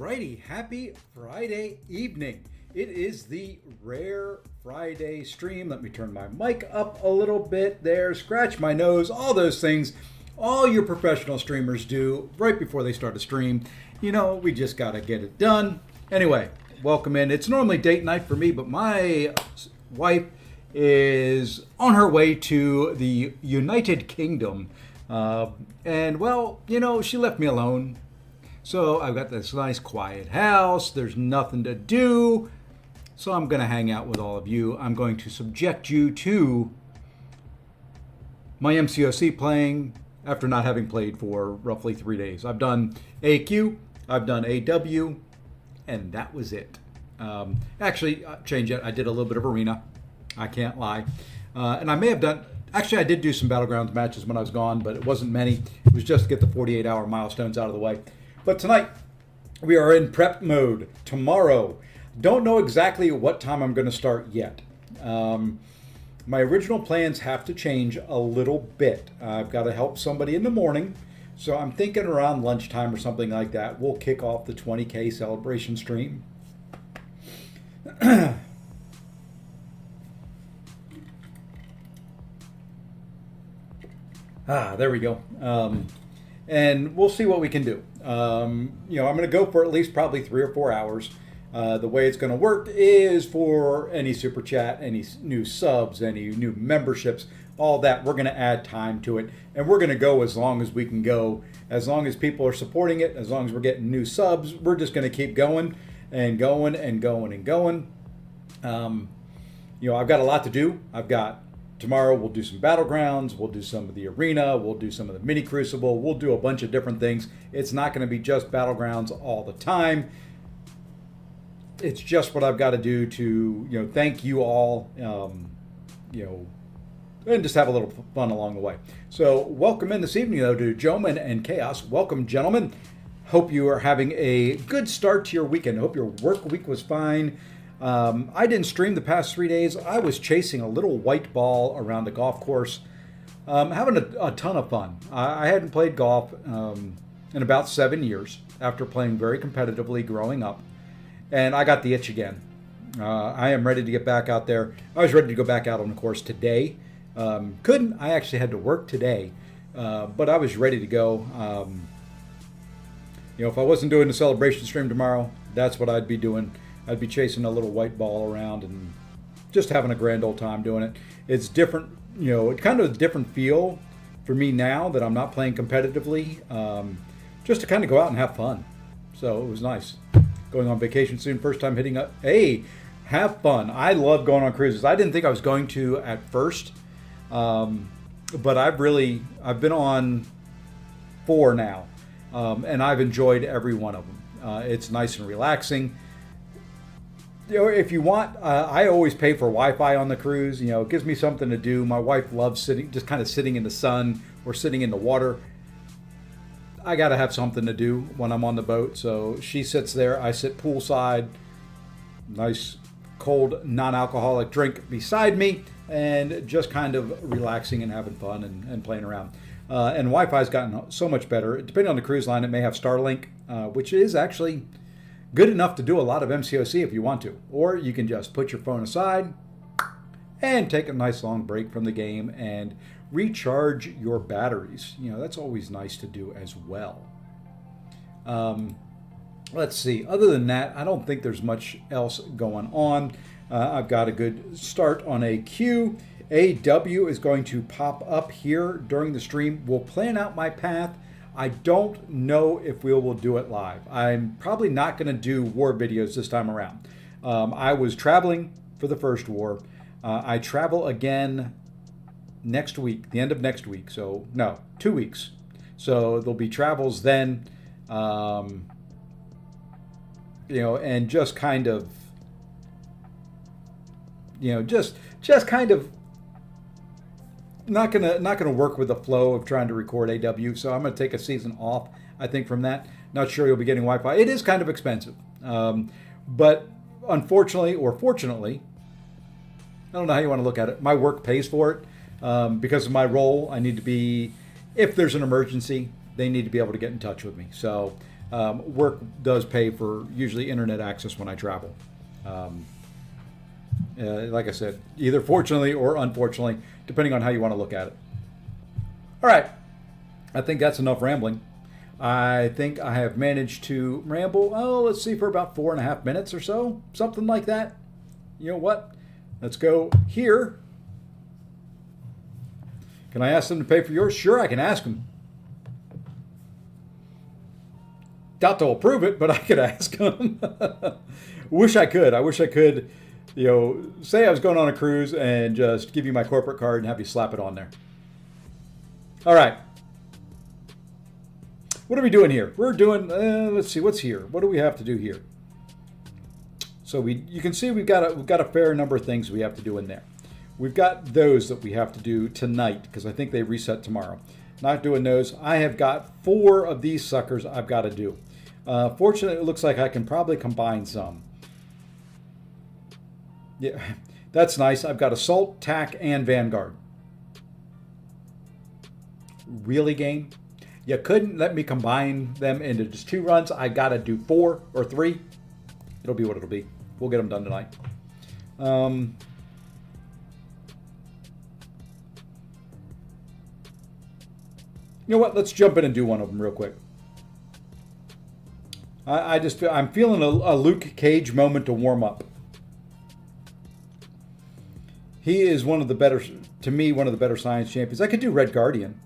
Alrighty, happy Friday evening. It is the Rare Friday stream. Let me turn my mic up a little bit there, scratch my nose, all those things all your professional streamers do right before they start a stream. You know, we just got to get it done. Anyway, welcome in. It's normally date night for me, but my wife is on her way to the United Kingdom. And well, you know, she left me alone. So I've got this nice quiet house. There's nothing to do. So I'm going to hang out with all of you. I'm going to subject you to my MCOC playing after not having played for roughly 3 days. I've done AQ, I've done AW, and that was it. Actually, change it. I did a little bit of arena. I can't lie. And I may have done... Actually, I did do some Battlegrounds matches when I was gone, but it wasn't many. It was just to get the 48-hour milestones out of the way. But tonight, we are in prep mode. Tomorrow, don't know exactly what time I'm going to start yet. My original plans have to change a little bit. I've got to help somebody in the morning. So I'm thinking around lunchtime or something like that, we'll kick off the 20K celebration stream. There we go. And we'll see what we can do. You know, I'm going to go for at least probably 3 or 4 hours. The way it's going to work is for any super chat, any new subs, any new memberships, all that, we're going to add time to it. And we're going to go as long as we can go. As long as people are supporting it, as long as we're getting new subs, we're just going to keep going and going and going and going. You know, I've got a lot to do. Tomorrow we'll do some Battlegrounds, we'll do some of the arena, we'll do some of the mini crucible, we'll do a bunch of different things. It's not going to be just Battlegrounds all the time. It's just what I've got to do to, you know, thank you all, you know, and just have a little fun along the way. So welcome in this evening, though, to Joman and Chaos. Welcome, gentlemen. Hope you are having a good start to your weekend. Hope your work week was fine. I didn't stream the past 3 days. I was chasing a little white ball around the golf course, having a ton of fun. I hadn't played golf in about 7 years after playing very competitively growing up, and I got the itch again. I am ready to get back out there. I was ready to go back out on the course today. Couldn't. I actually had to work today, but I was ready to go. You know, if I wasn't doing the celebration stream tomorrow, that's what I'd be doing. I'd be chasing a little white ball around and just having a grand old time doing it. It's different, you know, it's kind of a different feel for me now that I'm not playing competitively, just to kind of go out and have fun. So it was nice. Going on vacation soon, first time hitting up. Hey, have fun. I love going on cruises. I didn't think I was going to at first, but I've been on 4 now, and I've enjoyed every one of them. It's nice and relaxing. You know, if you want, I always pay for Wi-Fi on the cruise. You know, it gives me something to do. My wife loves sitting in the sun or sitting in the water. I got to have something to do when I'm on the boat. So she sits there. I sit poolside. Nice, cold, non-alcoholic drink beside me. And just kind of relaxing and having fun and playing around. And Wi-Fi's gotten so much better. Depending on the cruise line, it may have Starlink, which is actually good enough to do a lot of MCOC if you want to. Or you can just put your phone aside and take a nice long break from the game and recharge your batteries. You know, that's always nice to do as well. Let's see. Other than that, I don't think there's much else going on. I've got a good start on AQ. AW is going to pop up here during the stream. We'll plan out my path. I don't know if we will do it live. I'm probably not going to do war videos this time around. I was traveling for the first war. I travel again next week, the end of next week. So, no, 2 weeks. So there'll be travels then, you know, and just kind of, you know, just kind of not gonna work with the flow of trying to record AW, so I'm gonna take a season off, I think, from that. Not sure you'll be getting Wi-Fi. It is kind of expensive, but unfortunately or fortunately, I don't know how you want to look at it, my work pays for it. Because of my role, I need to be, if there's an emergency, they need to be able to get in touch with me. So Work does pay for usually internet access when I travel. Like I said, either fortunately or unfortunately, depending on how you want to look at it. All right. I think that's enough rambling. I think I have managed to ramble, let's see, for about 4.5 minutes or so, something like that. You know what? Let's go here. Can I ask them to pay for yours? Sure, I can ask them. Doubt they'll approve it, but I could ask them. Wish I could. I wish I could, say I was going on a cruise and just give you my corporate card and have you slap it on there. All right. What are we doing here? We're doing, let's see, what's here? What do we have to do here? So you can see we've got a fair number of things we have to do in there. We've got those that we have to do tonight because I think they reset tomorrow. Not doing those. I have got 4 of these suckers I've got to do. Fortunately, it looks like I can probably combine some. Yeah, that's nice. I've got Assault, TAC, and Vanguard. Really, game? You couldn't let me combine them into just 2 runs. I got to do 4 or 3. It'll be what it'll be. We'll get them done tonight. You know what? Let's jump in and do one of them real quick. I'm feeling a Luke Cage moment to warm up. He is one of the better science champions. I could do Red Guardian.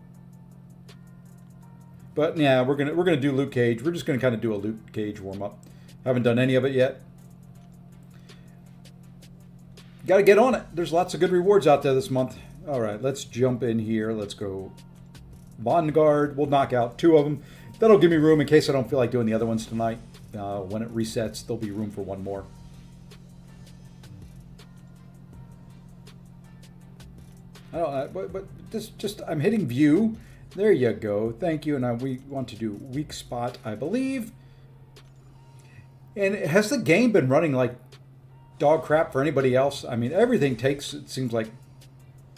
But yeah, we're gonna do Luke Cage. We're just gonna kind of do a Luke Cage warm up. Haven't done any of it yet. Got to get on it. There's lots of good rewards out there this month. All right, let's jump in here. Let's go Vanguard. We'll knock out 2 of them. That'll give me room in case I don't feel like doing the other ones tonight. When it resets, there'll be room for 1 more. I don't. But this just I'm hitting view. There you go. Thank you. And we want to do weak spot, I believe. And has the game been running like dog crap for anybody else? I mean, everything takes, it seems like,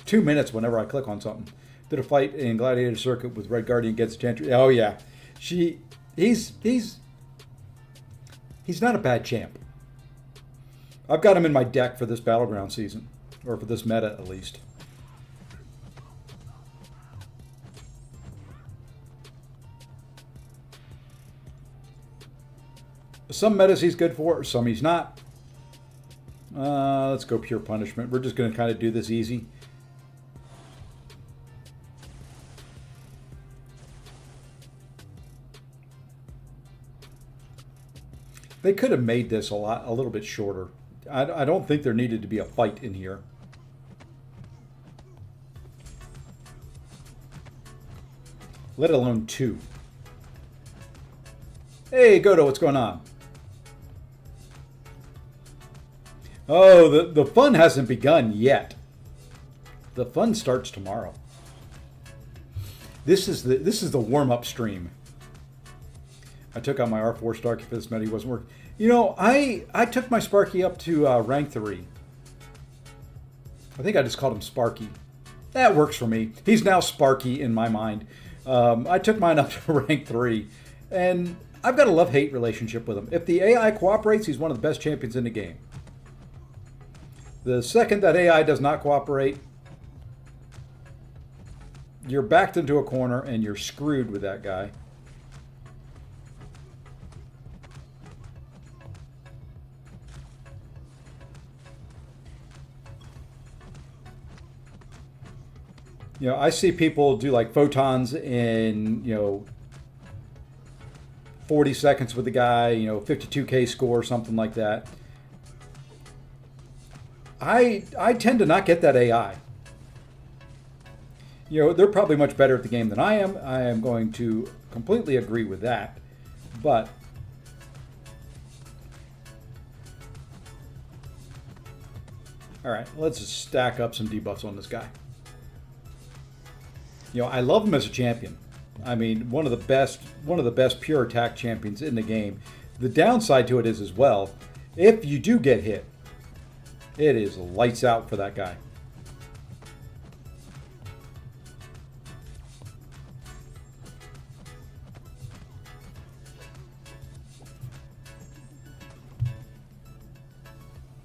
2 minutes whenever I click on something. Did a fight in Gladiator Circuit with Red Guardian against Chantry. Oh yeah, he's not a bad champ. I've got him in my deck for this Battleground season, or for this meta at least. Some metas he's good for, some he's not. Let's go pure punishment. We're just going to kind of do this easy. They could have made this a little bit shorter. I don't think there needed to be a fight in here. Let alone 2. Hey, Godo, what's going on? Oh, the fun hasn't begun yet. The fun starts tomorrow. This is the warm-up stream. I took out my R4 Starkey for this meta. He wasn't working. I took my Sparky up to rank 3. I think I just called him Sparky. That works for me. He's now Sparky in my mind. I took mine up to rank 3. And I've got a love-hate relationship with him. If the AI cooperates, he's one of the best champions in the game. The second that AI does not cooperate, you're backed into a corner and you're screwed with that guy. I see people do like photons in, 40 seconds with the guy, 52K score, something like that. I tend to not get that AI. They're probably much better at the game than I am. I am going to completely agree with that. But all right, let's just stack up some debuffs on this guy. I love him as a champion. I mean, one of the best pure attack champions in the game. The downside to it is as well, if you do get hit, it is lights out for that guy.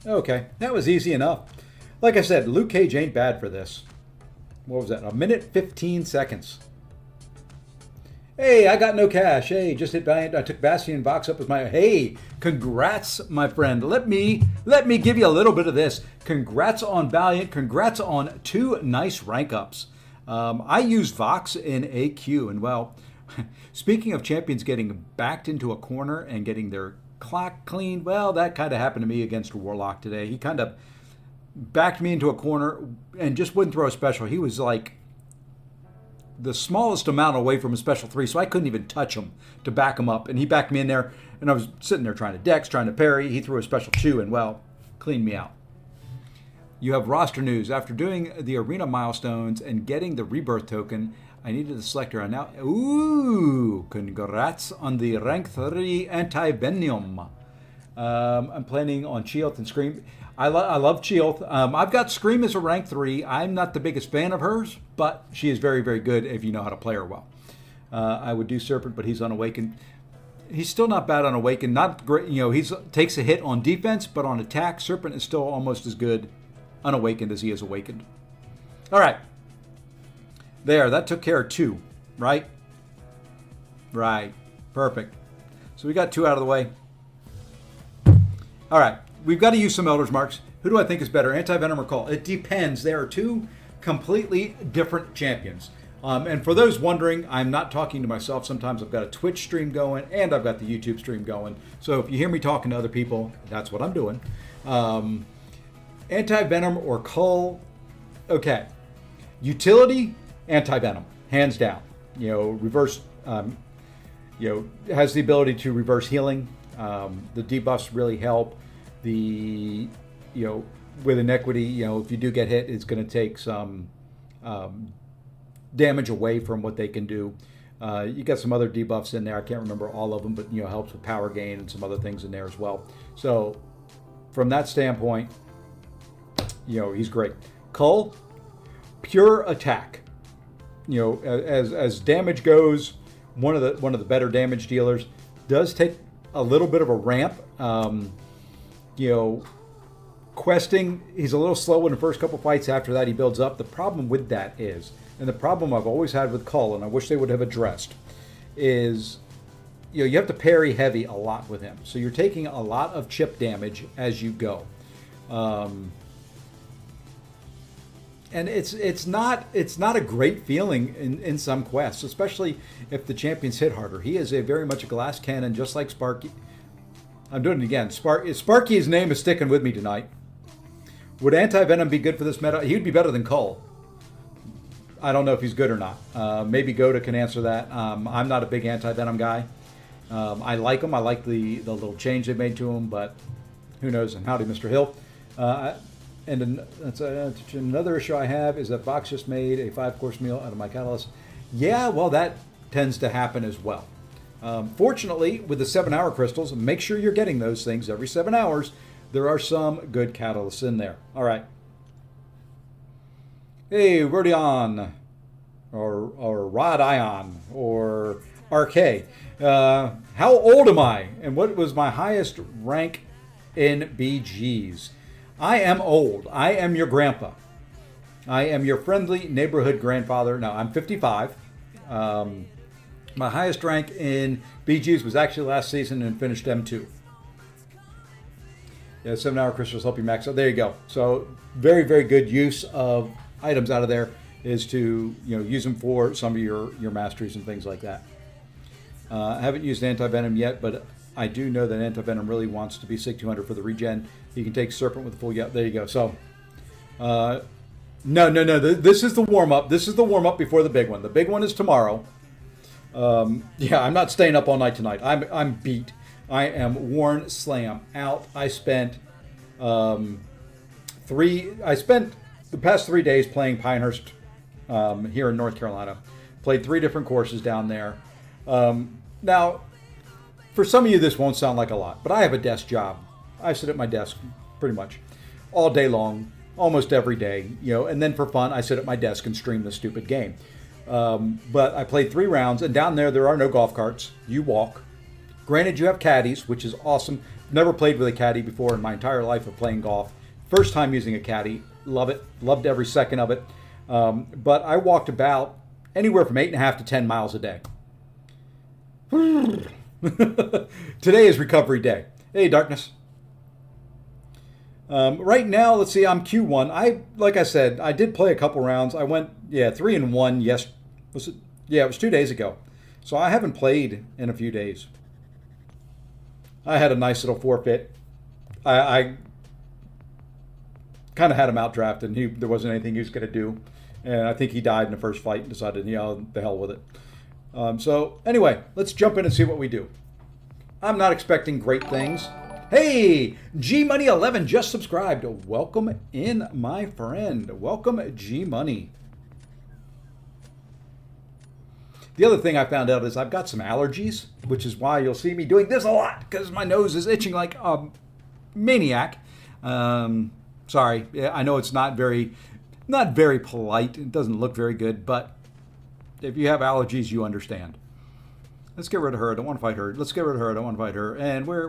Okay, that was easy enough. Like I said, Luke Cage ain't bad for this. What was that? A minute 15 seconds. Hey, I got no cash. Hey, just hit Valiant. I took Bastion Vox up as my. Hey, congrats, my friend. Let me give you a little bit of this. Congrats on Valiant. Congrats on 2 nice rank ups. I used Vox in AQ, and well, speaking of champions getting backed into a corner and getting their clock cleaned, well, that kind of happened to me against Warlock today. He kind of backed me into a corner and just wouldn't throw a special. He was like the smallest amount away from a special 3, so I couldn't even touch him to back him up. And he backed me in there, and I was sitting there trying to dex, trying to parry. He threw a special 2 and, well, cleaned me out. You have roster news. After doing the arena milestones and getting the rebirth token, I needed the selector. And now, ooh, congrats on the rank 3 anti-venom. I'm planning on Chioth and Scream. I love Chioth. I've got Scream as a rank 3. I'm not the biggest fan of hers, but she is very, very good if you know how to play her well. I would do Serpent, but he's unawakened. He's still not bad on Awakened. Not great. You know, he takes a hit on defense, but on attack, Serpent is still almost as good unawakened as he is awakened. All right. There, that took care of 2, right? Right. Perfect. So we got 2 out of the way. All right. We've got to use some Elder's Marks. Who do I think is better, Anti-Venom or Call? It depends. There are 2 completely different champions. And for those wondering, I'm not talking to myself. Sometimes I've got a Twitch stream going and I've got the YouTube stream going. So if you hear me talking to other people, that's what I'm doing. Anti-Venom or Cull? Okay. Utility, Anti-Venom, hands down. You know, reverse, has the ability to reverse healing. The debuffs really help. With Inequity, if you do get hit, it's going to take some damage away from what they can do. You got some other debuffs in there. I can't remember all of them, but helps with power gain and some other things in there as well. So from that standpoint, he's great. Cull, pure attack. As damage goes, one of the better damage dealers. Does take a little bit of a ramp. Questing, he's a little slow in the first couple fights. After that, he builds up. The problem with that is, and the problem I've always had with Cull, and I wish they would have addressed, is you have to parry heavy a lot with him. So you're taking a lot of chip damage as you go. And it's not a great feeling in some quests, especially if the champions hit harder. He is very much a glass cannon, just like Sparky. I'm doing it again. Sparky's name is sticking with me tonight. Would Anti-Venom be good for this meta? He would be better than Cull. I don't know if he's good or not. Maybe Goda can answer that. I'm not a big Anti-Venom guy. I like him. I like the little change they made to him, but who knows? And howdy, Mr. Hill. And that's another issue I have is that Vox just made a 5-course meal out of my catalyst. Yeah, well, that tends to happen as well. Fortunately, with the 7-hour crystals, make sure you're getting those things every 7 hours. There are some good catalysts in there. All right. Hey, Rodion, or Rodion, or RK. How old am I? And what was my highest rank in BGs? I am old. I am your grandpa. I am your friendly neighborhood grandfather. Now, I'm 55. My highest rank in BGs was actually last season and finished M2. Yeah, 7-hour crystals help you max out. There you go. So very, very good use of items out of there is to use them for some of your masteries and things like that. I haven't used Anti-Venom yet, but I do know that Anti-Venom really wants to be SIG 200 for the regen. You can take Serpent with the full. Yeah, there you go. So, no. This is the warm up. This is the warm up before the big one. The big one is tomorrow. Yeah, I'm not staying up all night tonight. I'm beat. I am worn slam out. I spent the past 3 days playing Pinehurst here in North Carolina. Played 3 different courses down there. Now, for some of you, this won't sound like a lot, but I have a desk job. I sit at my desk pretty much all day long, almost every day, and then for fun, I sit at my desk and stream this stupid game. But I played 3 rounds, and down there are no golf carts. You walk. Granted, you have caddies, which is awesome. Never played with a caddy before in my entire life of playing golf. First time using a caddy. Love it. Loved every second of it. But I walked about anywhere from 8.5 to 10 miles a day. Today is recovery day. Hey, Darkness. Right now, let's see, I'm Q1. Like I said, I did play a couple rounds. I went, 3-1. Yes, it was 2 days ago. So I haven't played in a few days. I had a nice little forfeit. I kind of had him outdrafted, and there wasn't anything he was going to do. And I think he died in the first fight and decided, the hell with it. So anyway, let's jump in and see what we do. I'm not expecting great things. Hey, G Money 11 just subscribed. Welcome in, my friend. Welcome, G Money. The other thing I found out is I've got some allergies, which is why you'll see me doing this a lot, because my nose is itching like a maniac. Sorry, I know it's not very polite. It doesn't look very good, but if you have allergies, you understand. Let's get rid of her. I don't want to fight her. Let's get rid of her. I don't want to fight her. And where?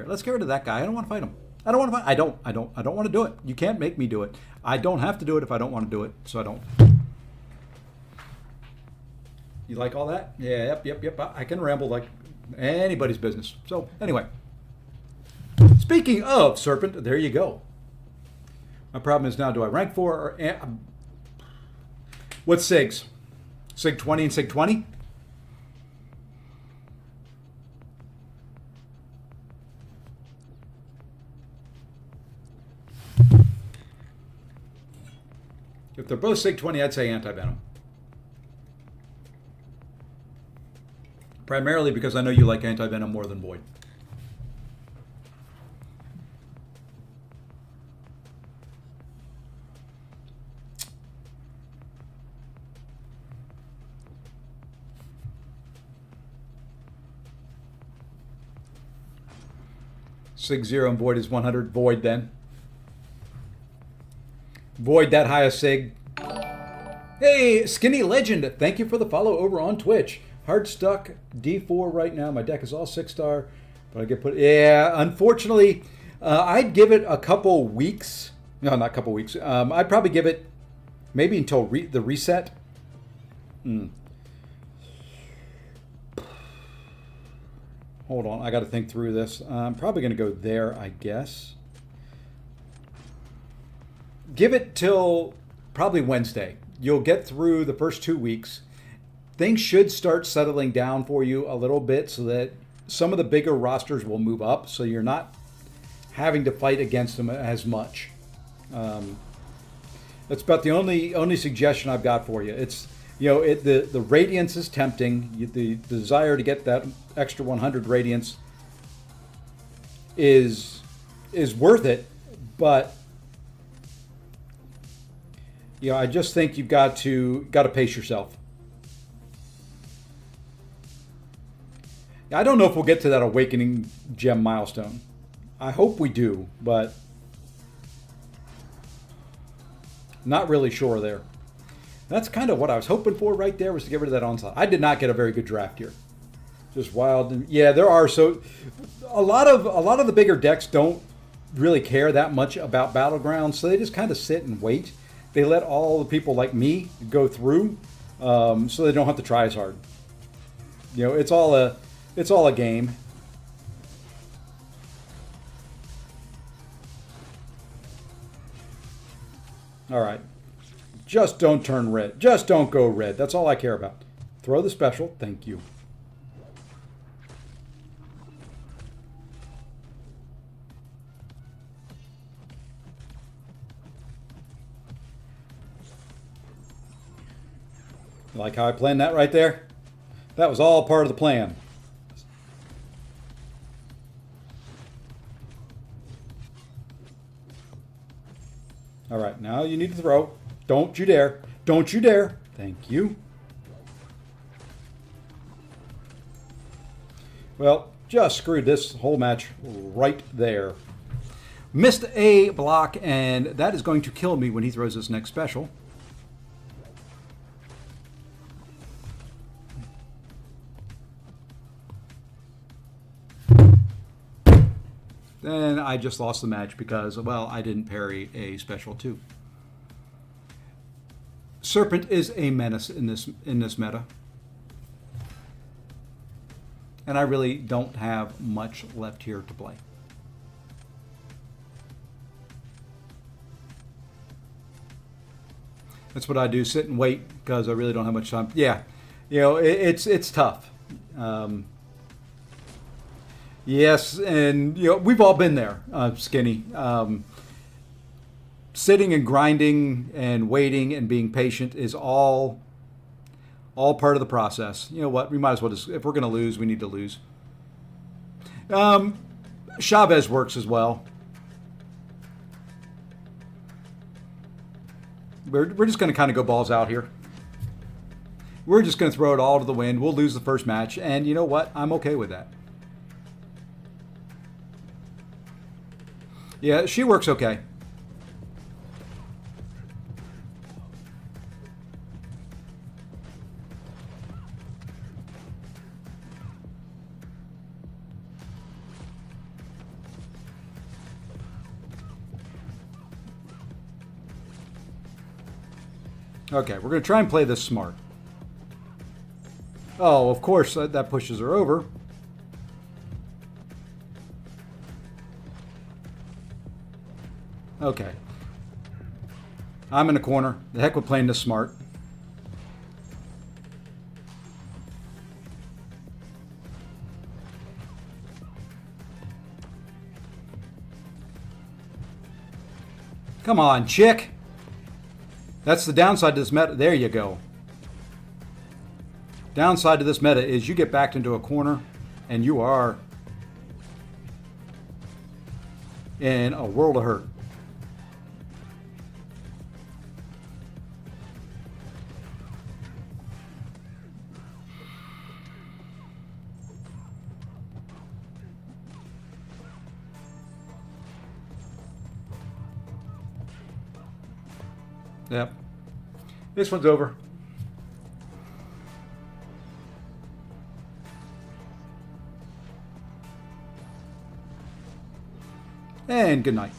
Let's get rid of that guy. I don't want to fight him. I don't want to do it. You can't make me do it. I don't have to do it if I don't want to do it, so I don't. You like all that? Yeah, yep. I can ramble like anybody's business. So anyway, speaking of Serpent, there you go. My problem is now, do I rank 4 or... What's SIGs? SIG 20 and SIG 20? If they're both SIG 20, I'd say anti-venom. Primarily because I know you like anti-venom more than Void. SIG 0 and Void is 100. Void then. Void that highest SIG. Hey, Skinny Legend, thank you for the follow over on Twitch. Hard stuck D4 right now. My deck is all 6-star, but I get put. Yeah, unfortunately, I'd give it a couple weeks. No, not a couple weeks. I'd probably give it maybe until the reset. Hold on, I got to think through this. I'm probably going to go there, I guess. Give it till probably Wednesday. You'll get through the first 2 weeks. Things should start settling down for you a little bit so that some of the bigger rosters will move up, so you're not having to fight against them as much. That's about the only suggestion I've got for you. It's the radiance is tempting. The desire to get that extra 100 radiance is worth it, but I just think you've got to pace yourself. I don't know if we'll get to that Awakening Gem milestone. I hope we do, but not really sure there. That's kind of what I was hoping for right there, was to get rid of that onslaught. I did not get a very good draft here. Just wild. Yeah, there are. So a lot of the bigger decks don't really care that much about Battlegrounds, so they just kind of sit and wait. They let all the people like me go through, so they don't have to try as hard. It's all a game. All right. Just don't turn red. Just don't go red. That's all I care about. Throw the special. Thank you. Like how I planned that right there? That was all part of the plan. All right, now you need to throw. Don't you dare. Don't you dare. Thank you. Well, just screwed this whole match right there. Missed a block, and that is going to kill me when he throws his next special. And I just lost the match because, well, I didn't parry a special 2. Serpent is a menace in this meta. And I really don't have much left here to play. That's what I do, sit and wait, because I really don't have much time. Yeah, it's tough. Yes, and we've all been there, Skinny. Sitting and grinding and waiting and being patient is all part of the process. You know what? We might as well just, if we're going to lose, we need to lose. Chavez works as well. We're just going to kind of go balls out here. We're just going to throw it all to the wind. We'll lose the first match, and you know what? I'm okay with that. Yeah, she works okay. Okay, we're going to try and play this smart. Oh, of course, that pushes her over. Okay. I'm in a corner. The heck with playing this smart. Come on, chick. That's the downside to this meta. There you go. Downside to this meta is you get backed into a corner and you are in a world of hurt. Yep. This one's over. And good night.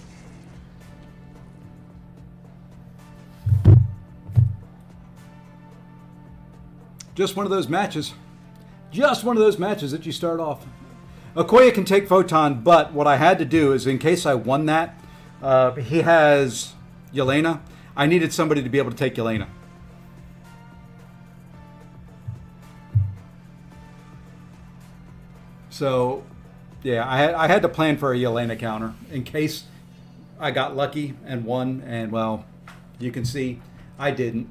Just one of those matches. Just one of those matches that you start off. Okoye can take Photon, but what I had to do is, in case I won that, he has Yelena. I needed somebody to be able to take Yelena. So, yeah, I had to plan for a Yelena counter in case I got lucky and won. And, well, you can see I didn't.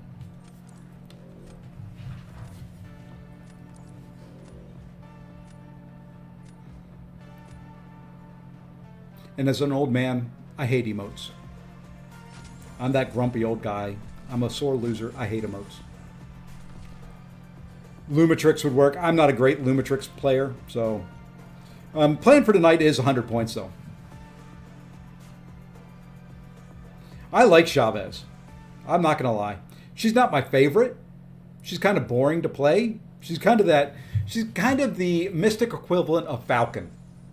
And as an old man, I hate emotes. I'm that grumpy old guy. I'm a sore loser. I hate emotes. Lumitrix would work. I'm not a great Lumitrix player, so playing for tonight is 100 points, though. I like Chavez. I'm not going to lie. She's not my favorite. She's kind of boring to play. She's kind of the Mystic equivalent of Falcon.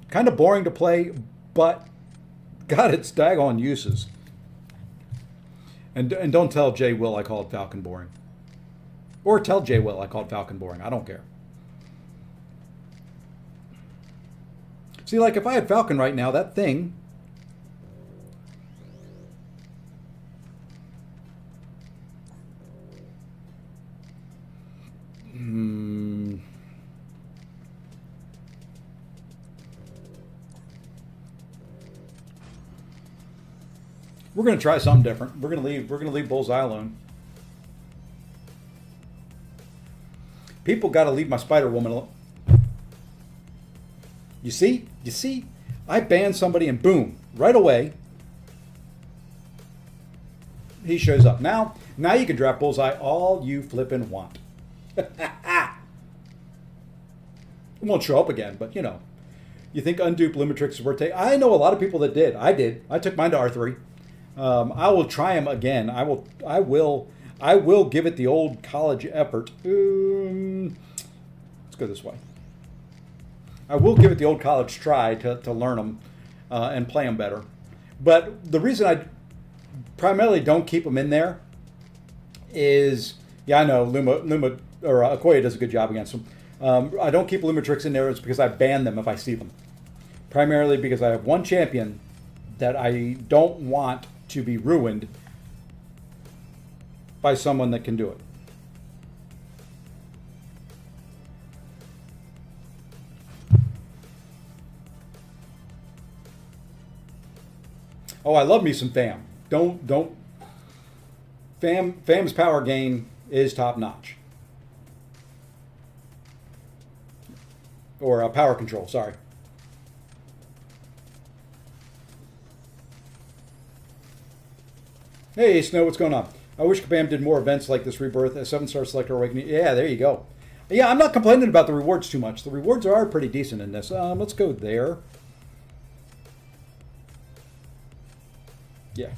Kind of boring to play, but got its daggone uses. And don't tell Jay Will I called Falcon boring. Or tell Jay Will I called Falcon boring. I don't care. See, like if I had Falcon right now, that thing... We're going to try something different. We're going to leave Bullseye alone. People got to leave my Spider Woman alone. You see? I banned somebody and boom, right away, he shows up. Now you can draft Bullseye all you flippin' want. It won't show up again, but you know. You think undupe Lumitrix is worth taking? I know a lot of people that did. I did. I took mine to R3. I will try him again. I will give it the old college effort. Let's go this way. I will give it the old college try to learn them. and play them better. But the reason I primarily don't keep them in there is, yeah, I know Luma or Okoye does a good job against them. I don't keep Lumitrix in there is because I ban them if I see them. Primarily because I have one champion that I don't want to be ruined by someone that can do it. Oh, I love me some Fam. Fam's power gain is top notch. Or power control, sorry. Hey, Snow, what's going on? I wish Kabam did more events like this Rebirth, a 7-star Selector Awakening. Yeah, there you go. Yeah, I'm not complaining about the rewards too much. The rewards are pretty decent in this. Let's go there. Yeah.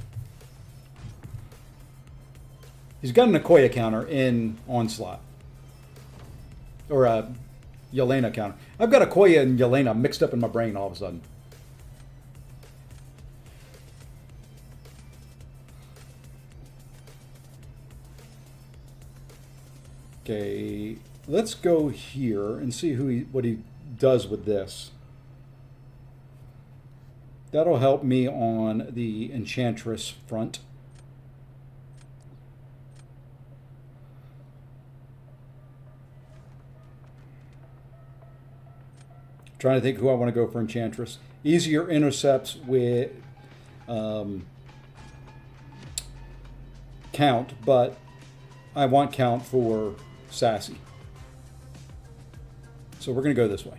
He's got an Okoye counter in Onslaught. Or a Yelena counter. I've got Okoye and Yelena mixed up in my brain all of a sudden. Okay, let's go here and see what he does with this. That'll help me on the Enchantress front. Trying to think who I want to go for Enchantress. Easier intercepts with Count, but I want Count for Sassy. So we're going to go this way.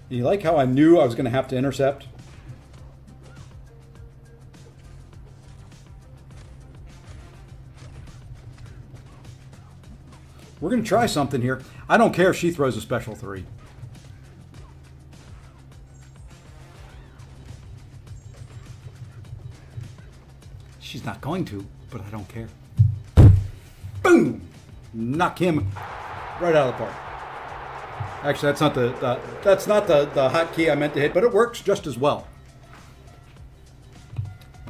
You like how I knew I was going to have to intercept? We're going to try something here. I don't care if she throws a special 3. She's not going to, but I don't care. Boom! Knock him right out of the park. Actually, that's not the hotkey I meant to hit, but it works just as well.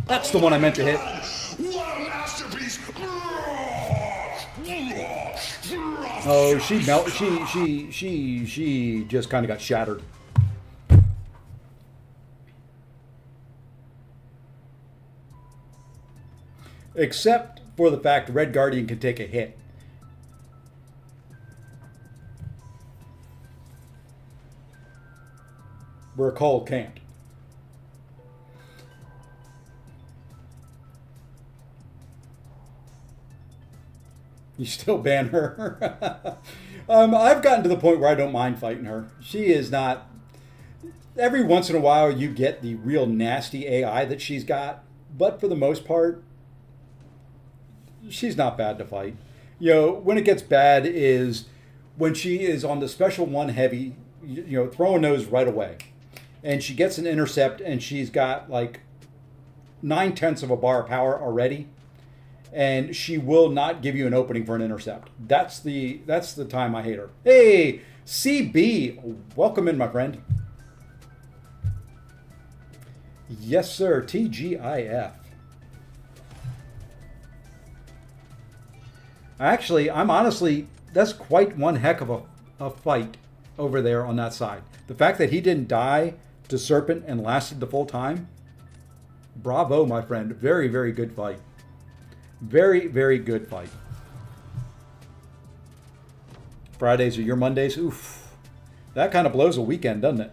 That's the one I meant to hit. What a masterpiece! Oh, she just kind of got shattered. Except for the fact Red Guardian can take a hit. Where Cole can't. You still ban her? I've gotten to the point where I don't mind fighting her. She is not... Every once in a while you get the real nasty AI that she's got. But for the most part, she's not bad to fight. You know, when it gets bad is when she is on the special 1 heavy, you know, throwing those right away. And she gets an intercept and she's got like 9/10 of a bar of power already. And she will not give you an opening for an intercept. That's the time I hate her. Hey, CB, welcome in, my friend. Yes, sir, TGIF. Actually, that's quite one heck of a fight over there on that side. The fact that he didn't die to Serpent and lasted the full time, bravo, my friend. Very, very good fight. Very, very good fight. Fridays are your Mondays. Oof. That kind of blows a weekend, doesn't it?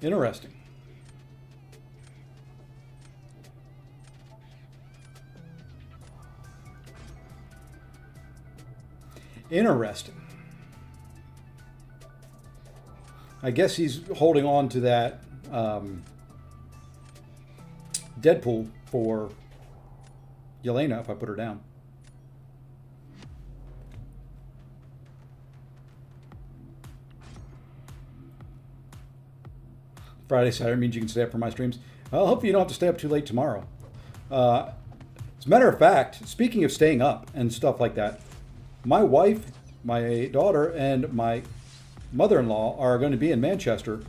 Interesting. Interesting. I guess he's holding on to that Deadpool for Yelena if I put her down. Friday, Saturday means you can stay up for my streams. Well, hopefully you don't have to stay up too late tomorrow. As a matter of fact, speaking of staying up and stuff like that, my wife, my daughter, and my mother-in-law are going to be in Manchester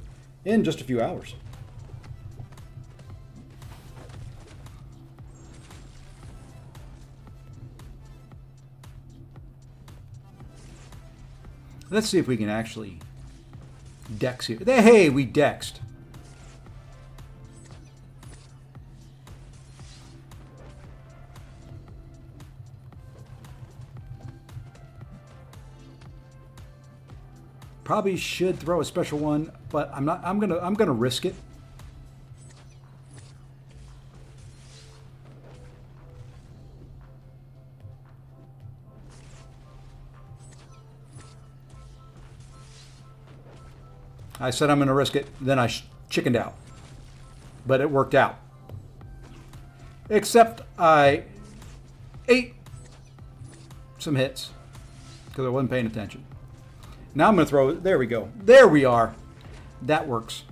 in just a few hours. Let's see if we can actually dex here. Hey, we dexed. Probably should throw a special one, but I'm not. I'm gonna risk it. I said I'm gonna risk it, then I chickened out, but it worked out. Except I ate some hits because I wasn't paying attention. Now I'm going to throw it. There we go. There we are. That works.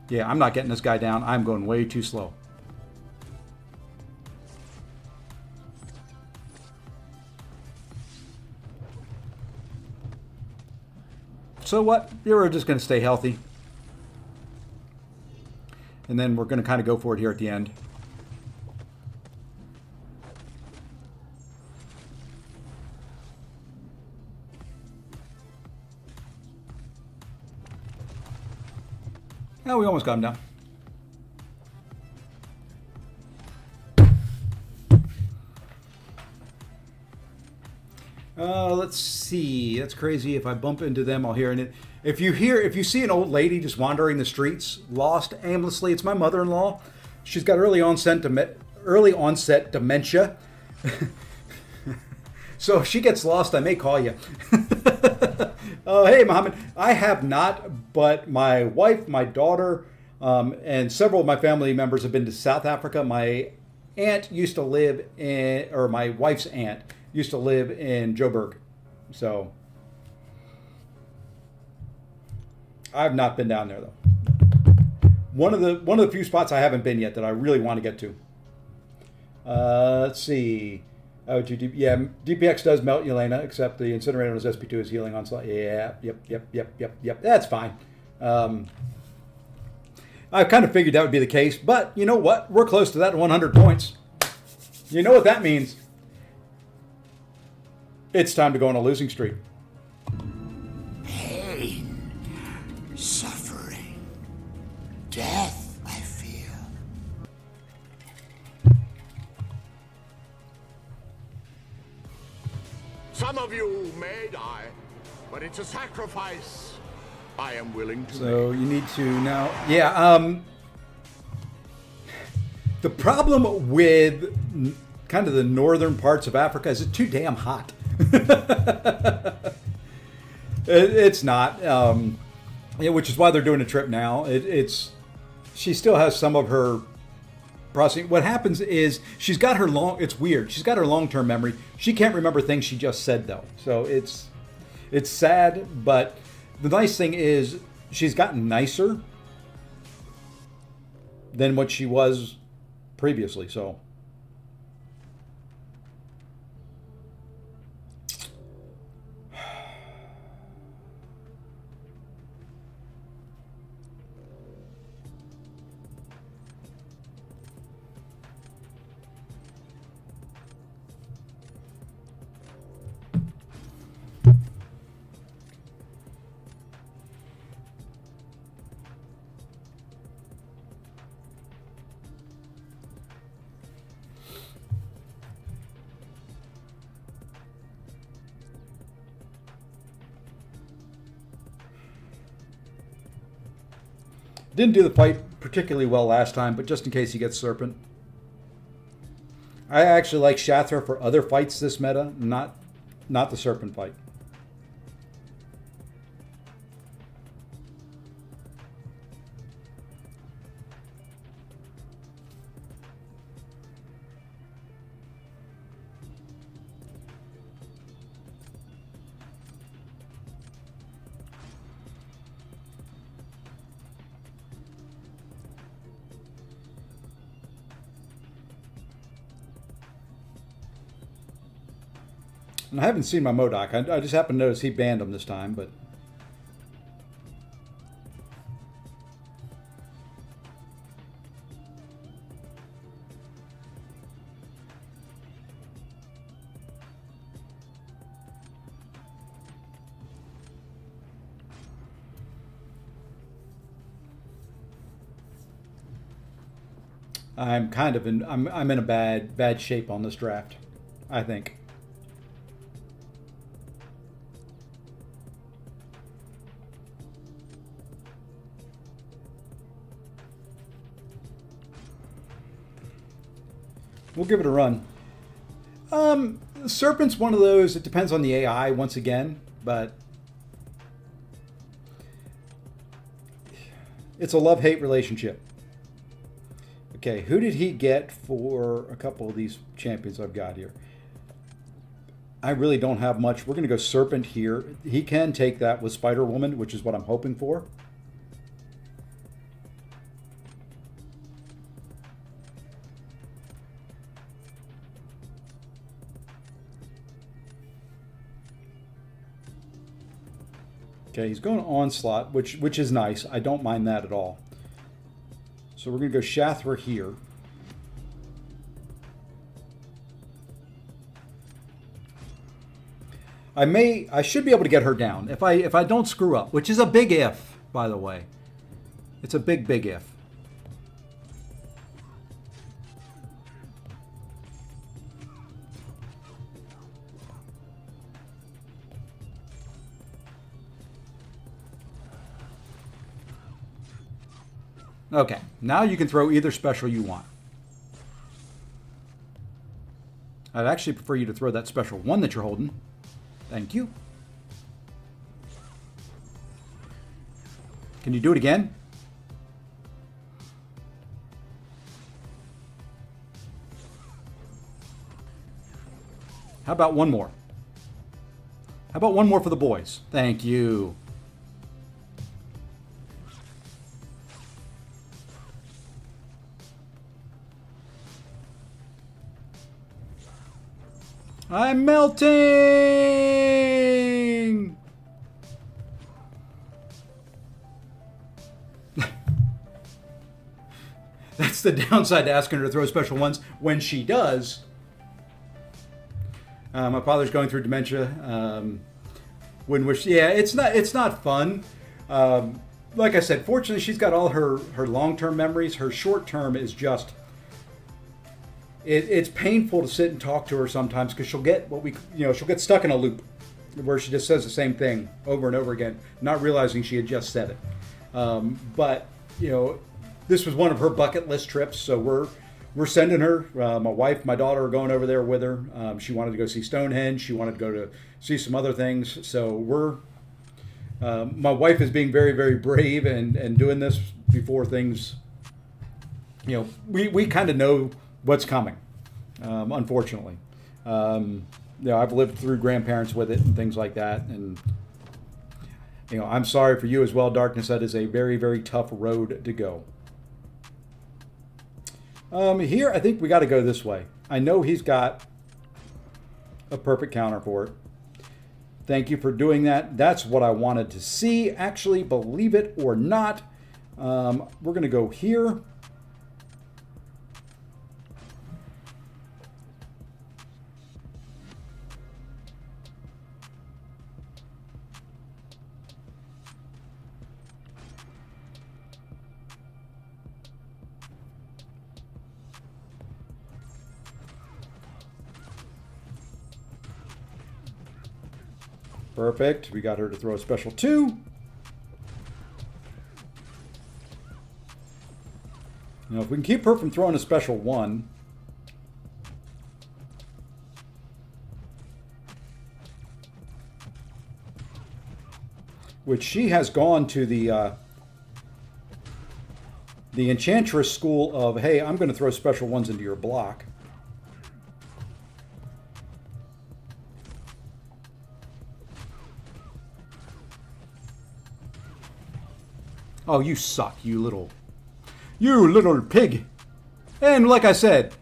Yeah, I'm not getting this guy down. I'm going way too slow. So what? We're just going to stay healthy. And then we're going to kind of go for it here at the end. Oh, we almost got him down. Let's see. That's crazy. If I bump into them, I'll hear it. If you see an old lady just wandering the streets, lost aimlessly, it's my mother-in-law. She's got early onset dementia. So if she gets lost, I may call you. Oh, hey, Mohammed. I have not, but my wife, my daughter, and several of my family members have been to South Africa. My aunt used to live in, or my wife's aunt used to live in Joburg. So I've not been down there though. One of the few spots I haven't been yet that I really want to get to. Let's see. Oh, yeah, DPX does melt Yelena, except the incinerator on his SP2 is healing on slot. Yeah, yep. That's fine. I kind of figured that would be the case, but you know what? We're close to that 100 points. You know what that means? It's time to go on a losing streak. Pain, suffering, death, I feel. Some of you may die, but it's a sacrifice I am willing to So make. you need to now, yeah. The problem with kind of the northern parts of Africa is it's too damn hot. It's not, yeah, which is why they're doing a trip now. She still has some of her processing. What happens is she's got her it's weird. She's got her long-term memory. She can't remember things she just said though. So it's sad, but the nice thing is she's gotten nicer than what she was previously. So Didn't do the fight particularly well last time, but just in case he gets Serpent. I actually like Shathra for other fights this meta, not the Serpent fight. And I haven't seen my Modoc. I just happened to notice he banned him this time, but... I'm kind of in I'm in a bad shape on this draft, I think. We'll give it a run. Serpent's one of those, it depends on the AI once again, but it's a love-hate relationship. Okay, who did he get for a couple of these champions I've got here? I really don't have much. We're going to go Serpent here. He can take that with Spider-Woman, which is what I'm hoping for. Okay, he's going Onslaught, which is nice. I don't mind that at all. So we're going to go Shathra here. I should be able to get her down if I don't screw up, which is a big if, by the way. It's a big if. Okay, now you can throw either special you want. I'd actually prefer you to throw that special one that you're holding. Thank you. Can you do it again? How about one more? How about one more for the boys? Thank you. I'm melting! That's the downside to asking her to throw special ones. When she does, my father's going through dementia. Wouldn't wish. Yeah, it's not fun. Like I said, fortunately, she's got all her long-term memories. Her short-term is just. It's painful to sit and talk to her sometimes because she'll get she'll get stuck in a loop where she just says the same thing over and over again, not realizing she had just said it. But this was one of her bucket list trips, so we're sending her. My wife, my daughter are going over there with her. She wanted to go see Stonehenge. She wanted to go to see some other things. So my wife is being very, very brave and doing this before things. We kind of know what's coming, unfortunately. I've lived through grandparents with it and things like that, and I'm sorry for you as well, Darkness. That is a very, very tough road to go. Here, I think we got to go this way. I know he's got a perfect counter for it. Thank you for doing that. That's what I wanted to see. Actually, believe it or not, we're going to go here. Perfect. We got her to throw a special 2. Now, if we can keep her from throwing a special 1. Which she has gone to the Enchantress school of, hey, I'm going to throw special 1s into your block. Oh, you suck, you little pig. And like I said,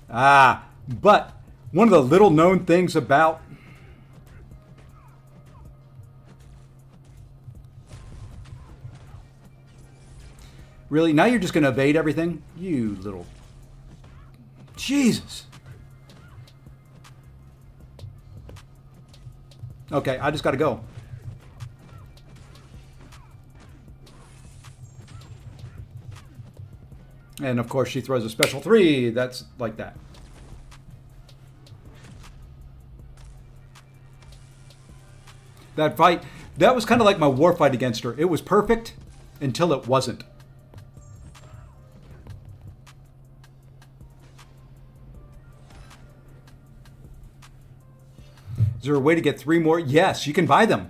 but one of the little known things about really, now you're just going to evade everything? You little... Jesus. Okay, I just got to go. And of course she throws a special 3. That's like that. That fight, that was kind of like my war fight against her. It was perfect until it wasn't. Is there a way to get 3 more? Yes, you can buy them.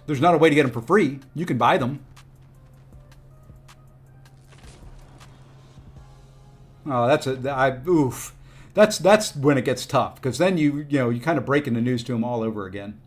There's not a way to get them for free. You can buy them. Oh, oof. That's when it gets tough, because then you kind of breaking the news to them all over again.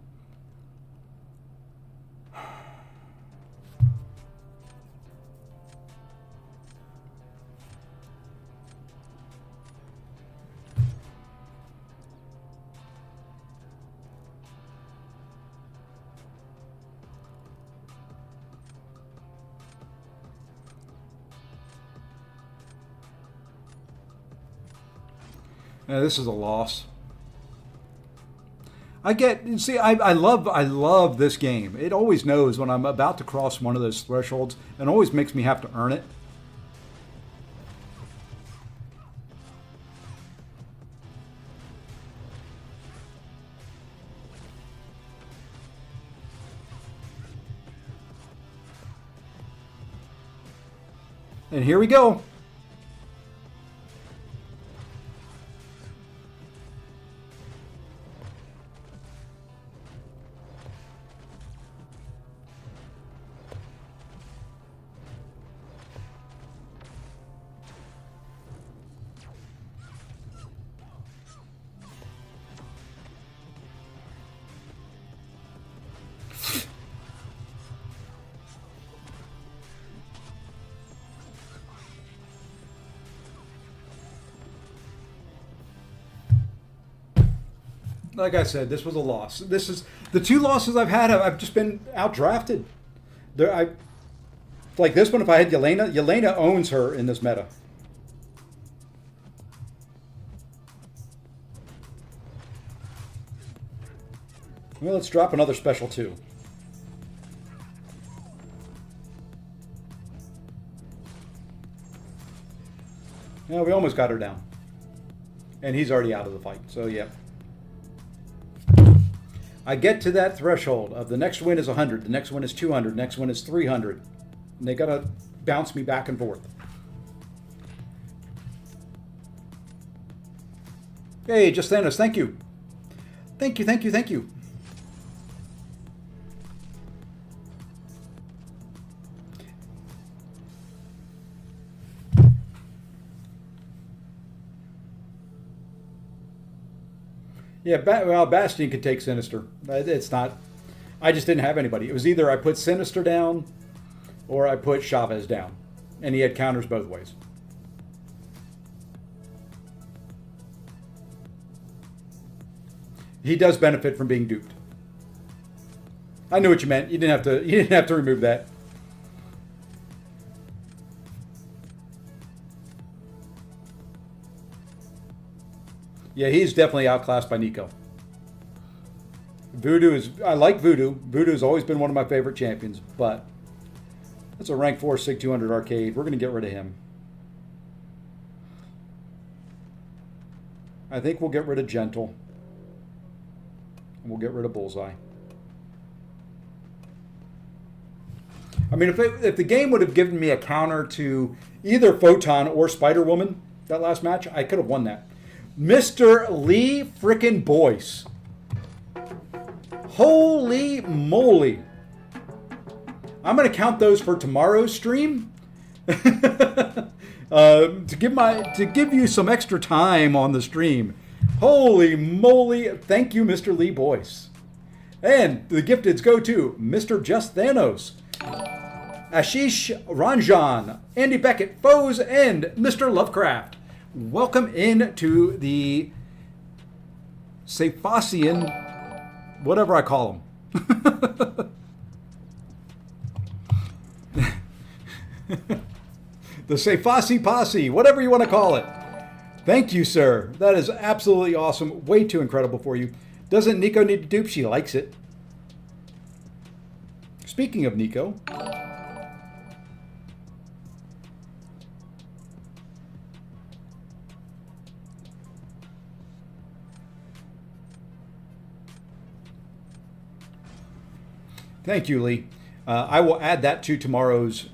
This is a loss. I love this game. It always knows when I'm about to cross one of those thresholds and always makes me have to earn it. And here we go. Like I said, this was a loss. This is the 2 losses I've had. I've just been outdrafted. Like this one. If I had Yelena owns her in this meta. Well, let's drop another special 2. Yeah, we almost got her down, and he's already out of the fight. So yeah. I get to that threshold of the next win is 100, the next win is 200, the next win is 300. And they got to bounce me back and forth. Hey, Just Thanos, thank you. Thank you, thank you, thank you. Yeah, well, Bastion could take Sinister. It's not... I just didn't have anybody. It was either I put Sinister down or I put Chavez down. And he had counters both ways. He does benefit from being duped. I knew what you meant. You didn't have to remove that. Yeah, he's definitely outclassed by Nico. I like Voodoo. Voodoo's always been one of my favorite champions, but that's a rank 4 SIG 200 arcade. We're going to get rid of him. I think we'll get rid of Gentle. And we'll get rid of Bullseye. mean, if the game would have given me a counter to either Photon or Spider-Woman, that last match, I could have won that. Mr. Lee frickin' Boyce. Holy moly. I'm going to count those for tomorrow's stream. To give you some extra time on the stream. Holy moly. Thank you, Mr. Lee Boyce. And the gifteds go to Mr. Just Thanos, Ashish Ranjan, Andy Beckett, Foes, and Mr. Lovecraft. Welcome in to the Saphasian, whatever I call them. The Sefasi Posse, whatever you want to call it. Thank you, sir. That is absolutely awesome. Way too incredible for you. Doesn't Nico need to dupe? She likes it. Speaking of Nico. Thank you, Lee. I will add that to tomorrow's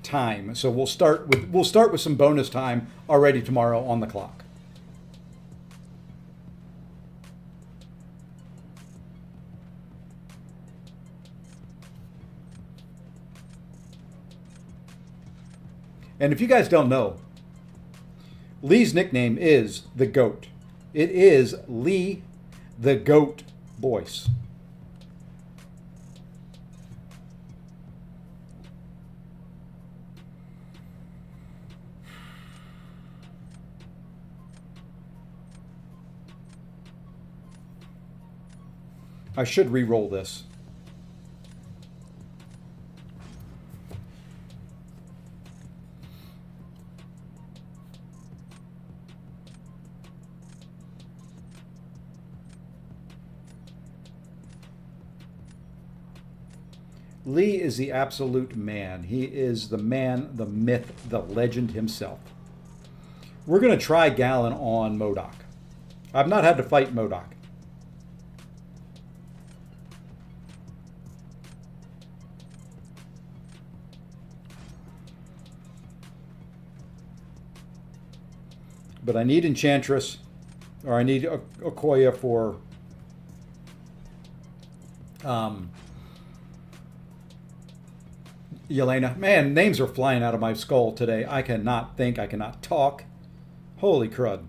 time. So we'll start with some bonus time already tomorrow on the clock. And if you guys don't know, Lee's nickname is the GOAT. It is Lee the GOAT Boyce. I should re-roll this. Lee is the absolute man. He is the man, the myth, the legend himself. We're going to try Gallon on MODOK. I've not had to fight MODOK. But I need Enchantress, or I need Okoye for Yelena. Man, names are flying out of my skull today. I cannot think. I cannot talk. Holy crud.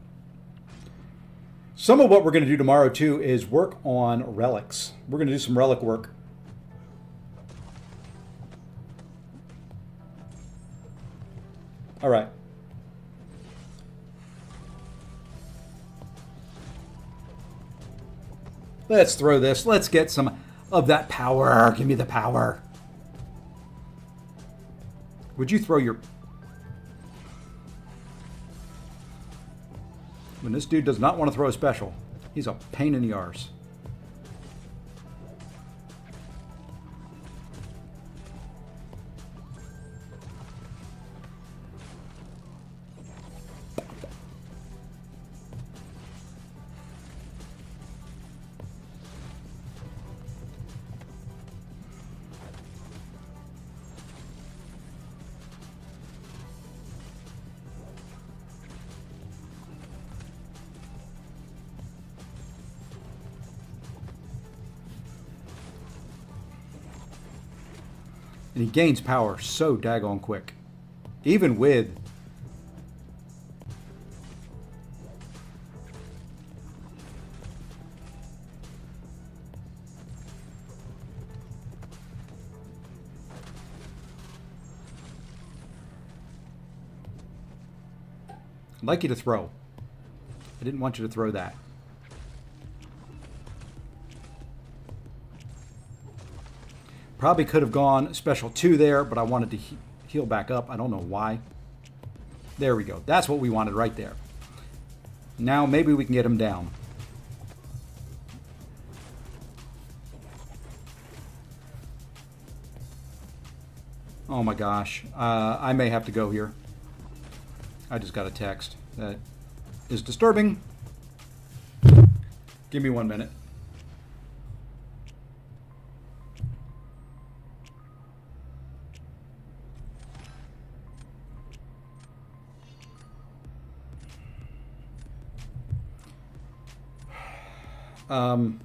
Some of what we're going to do tomorrow, too, is work on relics. We're going to do some relic work. All right. Let's throw this. Let's get some of that power. Give me the power. Would you throw your... When this dude does not want to throw a special, he's a pain in the arse. And he gains power so daggone quick. Even with... I'd like you to throw. I didn't want you to throw that. Probably could have gone special 2 there, but I wanted to heal back up. I don't know why. There we go. That's what we wanted right there. Now maybe we can get him down. Oh my gosh. I may have to go here. I just got a text that is disturbing. Give me 1 minute. Um,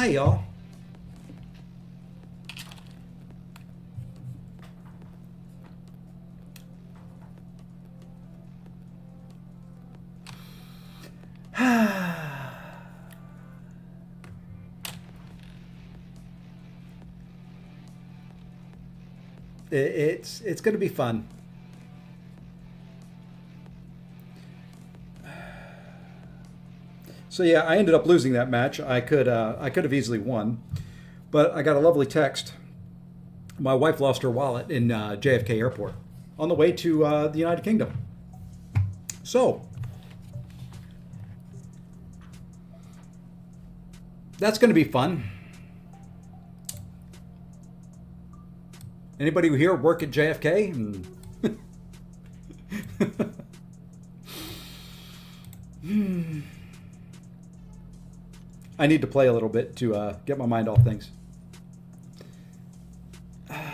Hi, y'all. It's going to be fun. So yeah, I ended up losing that match. I could have easily won, but I got a lovely text. My wife lost her wallet in JFK Airport on the way to the United Kingdom. So that's going to be fun. Anybody here work at JFK? I need to play a little bit to get my mind off things.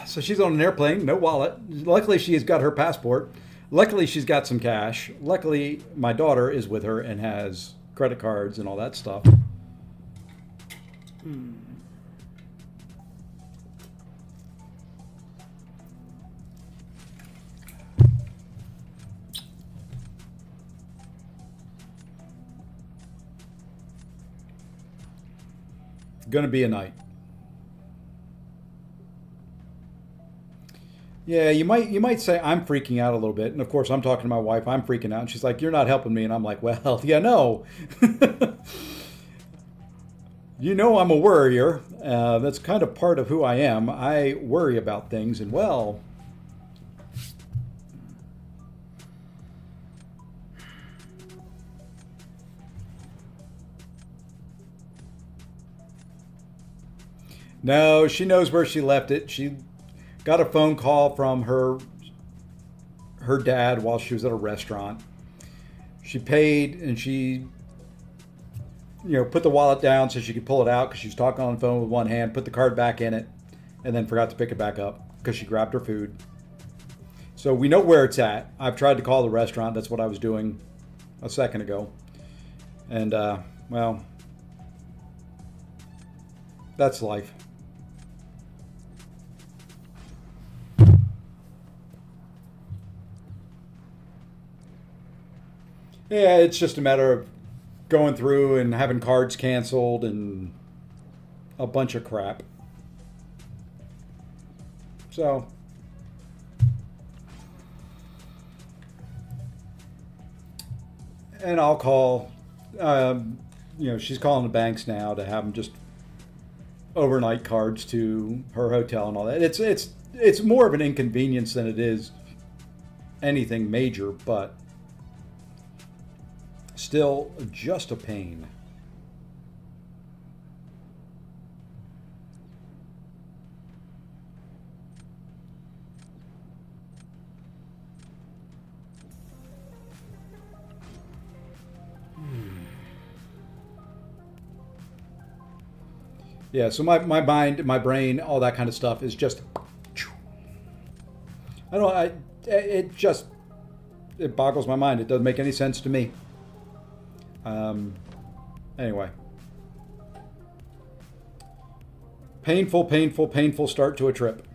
So she's on an airplane, no wallet. Luckily, she's got her passport. Luckily, she's got some cash. Luckily, my daughter is with her and has credit cards and all that stuff. Gonna be a night. Yeah, you might say I'm freaking out a little bit, and of course I'm talking to my wife. I'm freaking out, and she's like, "You're not helping me," and I'm like, "Well, yeah, no." You know, I'm a worrier. That's kind of part of who I am. I worry about things, and well, no, she knows where she left it. She got a phone call from her dad while she was at a restaurant. She paid and she put the wallet down so she could pull it out because she was talking on the phone with one hand, put the card back in it, and then forgot to pick it back up because she grabbed her food. So we know where it's at. I've tried to call the restaurant. That's what I was doing a second ago. And, well, that's life. Yeah, it's just a matter of going through and having cards canceled and a bunch of crap. So, and I'll call, she's calling the banks now to have them just overnight cards to her hotel and all that. It's more of an inconvenience than it is anything major, but still just a pain. Yeah, so my mind, my brain, all that kind of stuff is just, it boggles my mind. It doesn't make any sense to me. Anyway. Painful, painful, painful start to a trip.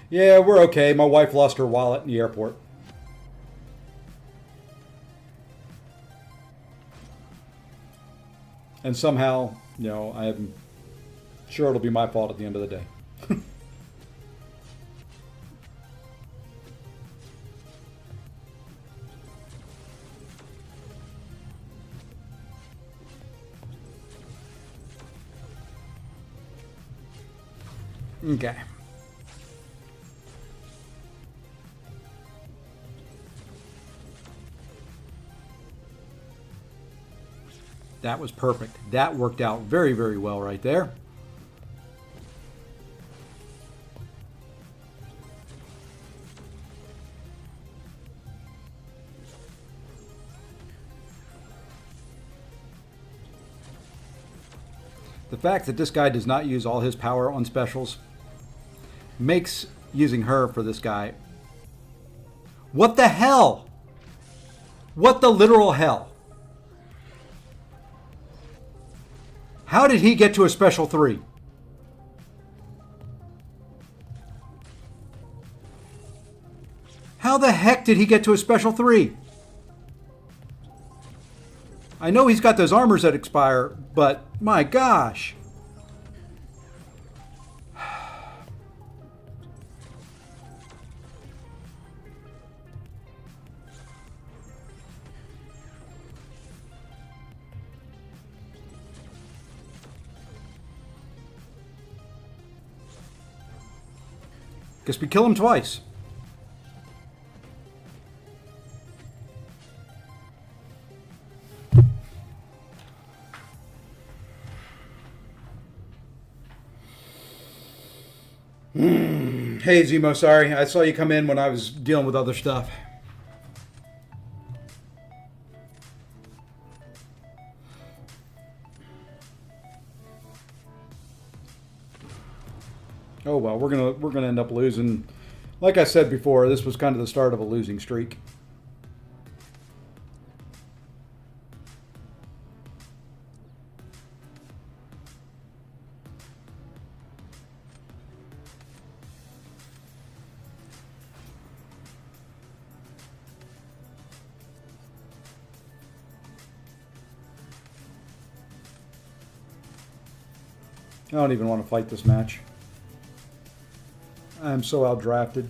Yeah, we're okay. My wife lost her wallet in the airport. And somehow, I'm sure it'll be my fault at the end of the day. Okay. That was perfect. That worked out very, very well right there. The fact that this guy does not use all his power on specials makes using her for this guy. What the hell? What the literal hell? How did he get to a special 3? How the heck did he get to a special 3? I know he's got those armors that expire, but my gosh. Guess we kill him twice. Hey, Zemo, sorry. I saw you come in when I was dealing with other stuff. Oh well, we're gonna end up losing. Like I said before, this was kind of the start of a losing streak. I don't even want to fight this match. I'm so outdrafted.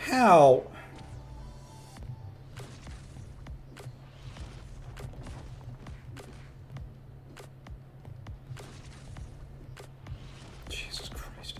How? Jesus Christ.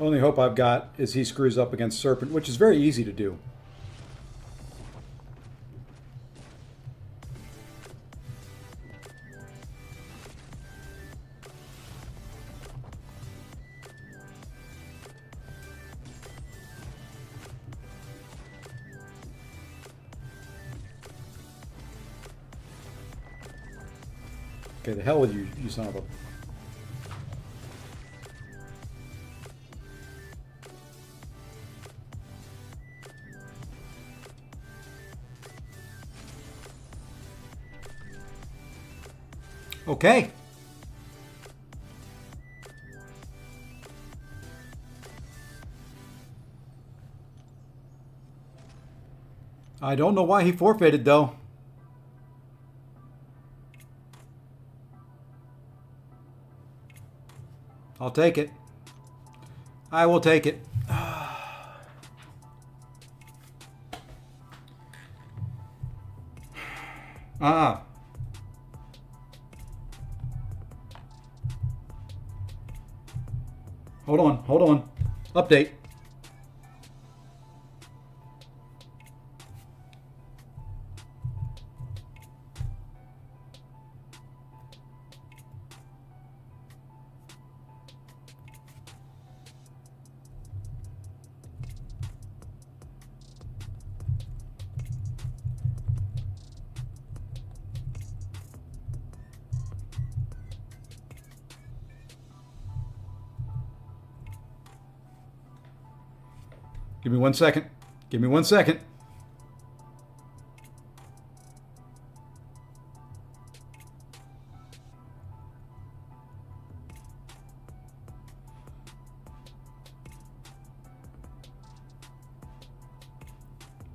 Only hope I've got is he screws up against Serpent, which is very easy to do. Okay, the hell with you, you son of a... Okay. I don't know why he forfeited, though. I'll take it. I will take it. Hold on, hold on. Update. Give me 1 second. Give me 1 second.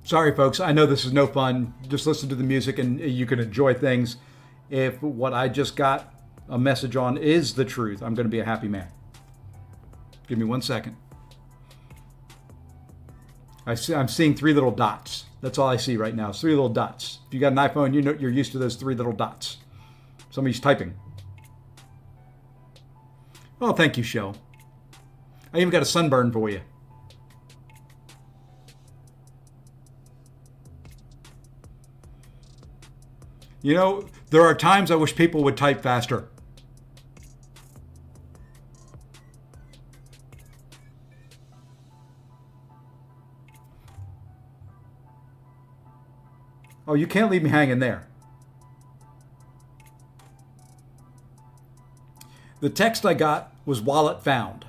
Sorry, folks. I know this is no fun. Just listen to the music and you can enjoy things. If what I just got a message on is the truth, I'm going to be a happy man. Give me 1 second. I'm seeing 3 little dots. That's all I see right now. 3 little dots. If you got an iPhone, you know you're used to those 3 little dots. Somebody's typing. Oh, thank you, show. I even got a sunburn for you. You know, there are times I wish people would type faster. Oh, you can't leave me hanging there. The text I got was wallet found.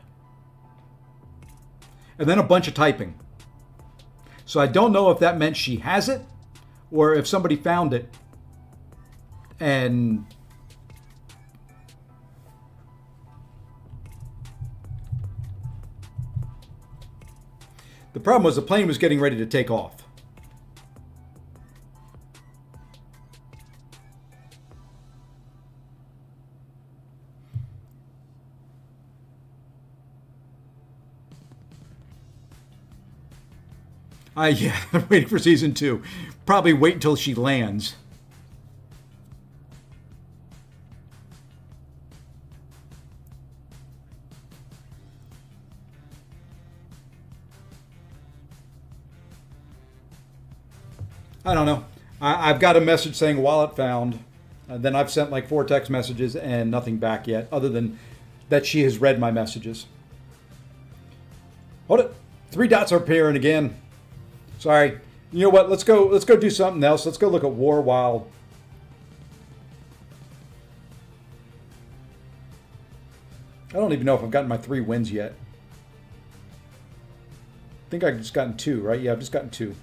And then a bunch of typing. So I don't know if that meant she has it or if somebody found it and the problem was the plane was getting ready to take off. Yeah, I'm waiting for season 2. Probably wait until she lands. I don't know. I've got a message saying wallet found. Then I've sent like 4 text messages and nothing back yet, other than that she has read my messages. Hold it. 3 dots are appearing again. Sorry. You know what? Let's go do something else. Let's go look at War while I don't even know if I've gotten my 3 wins yet. I think I've just gotten 2, right? Yeah, I've just gotten 2.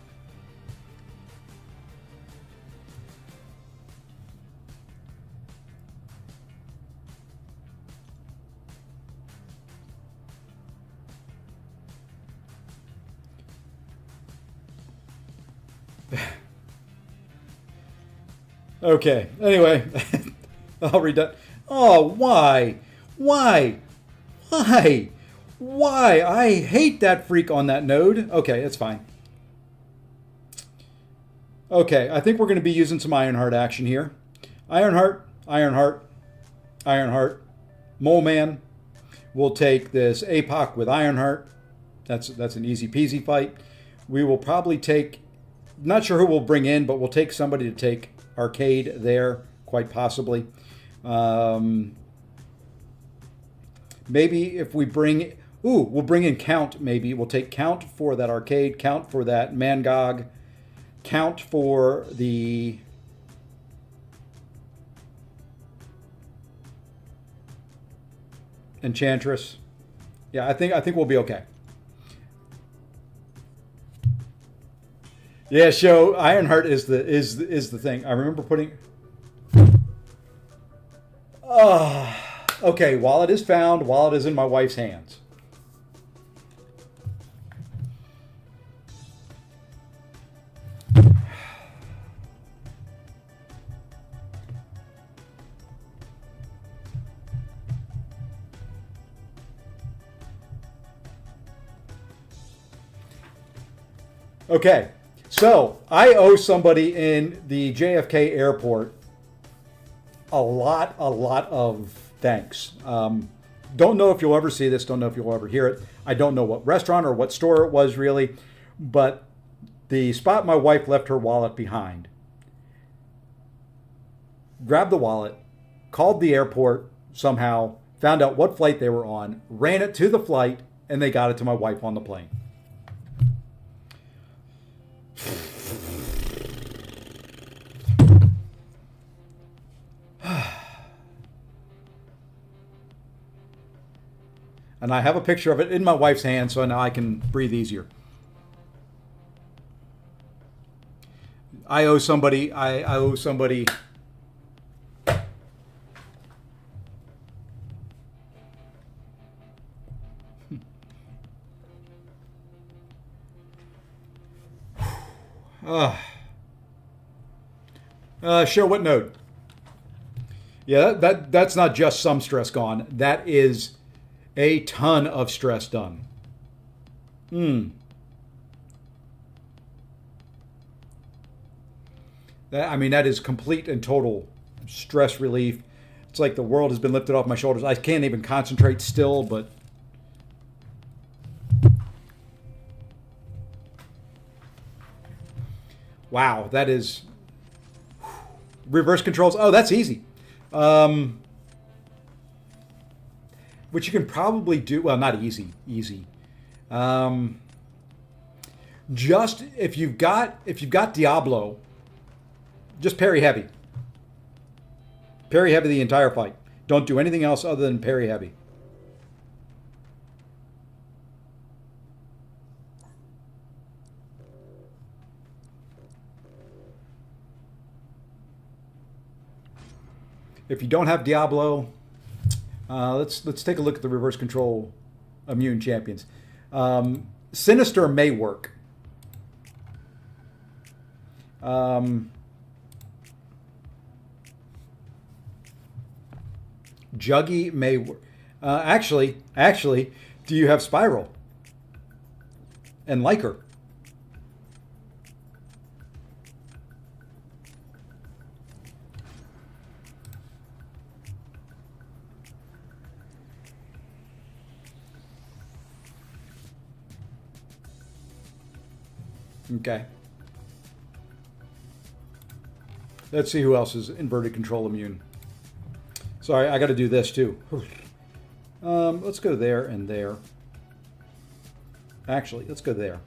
Okay. Anyway, I'll read that. Oh, why? Why? Why? Why? I hate that freak on that node. Okay, it's fine. Okay, I think we're going to be using some Ironheart action here. Ironheart, Ironheart, Ironheart. Mole Man. We'll take this APOC with Ironheart. That's an easy peasy fight. We will probably take, not sure who we'll bring in, but we'll take somebody to take Arcade there, quite possibly. Maybe if we bring, we'll bring in Count maybe. We'll take Count for that Arcade, Count for that Mangog, Count for the Enchantress. Yeah, I think we'll be okay. Yeah, show Ironheart is the thing. I remember putting. Okay. Wallet is found. Wallet is in my wife's hands. Okay. So I owe somebody in the JFK airport a lot of thanks. Don't know if you'll ever see this. Don't know if you'll ever hear it. I don't know what restaurant or what store it was really, but the spot my wife left her wallet behind. Grabbed the wallet, called the airport somehow, found out what flight they were on, ran it to the flight, and they got it to my wife on the plane. And I have a picture of it in my wife's hand, so now I can breathe easier. I owe somebody. I owe somebody. Show what node? Yeah, that's not just some stress gone. That is a ton of stress done. I mean, that is complete and total stress relief. It's like the world has been lifted off my shoulders. I can't even concentrate still, but wow, that is reverse controls. Oh, that's easy. Which you can probably do. Well, not easy. Easy. Just if you've got Diablo, just parry heavy. Parry heavy the entire fight. Don't do anything else other than parry heavy. If you don't have Diablo, let's take a look at the reverse control immune champions. Sinister may work. Juggy may work. Actually, do you have Spiral and Liker? Okay. Let's see who else is inverted control immune. Sorry, I got to do this too. Let's go there and there. Actually, let's go there.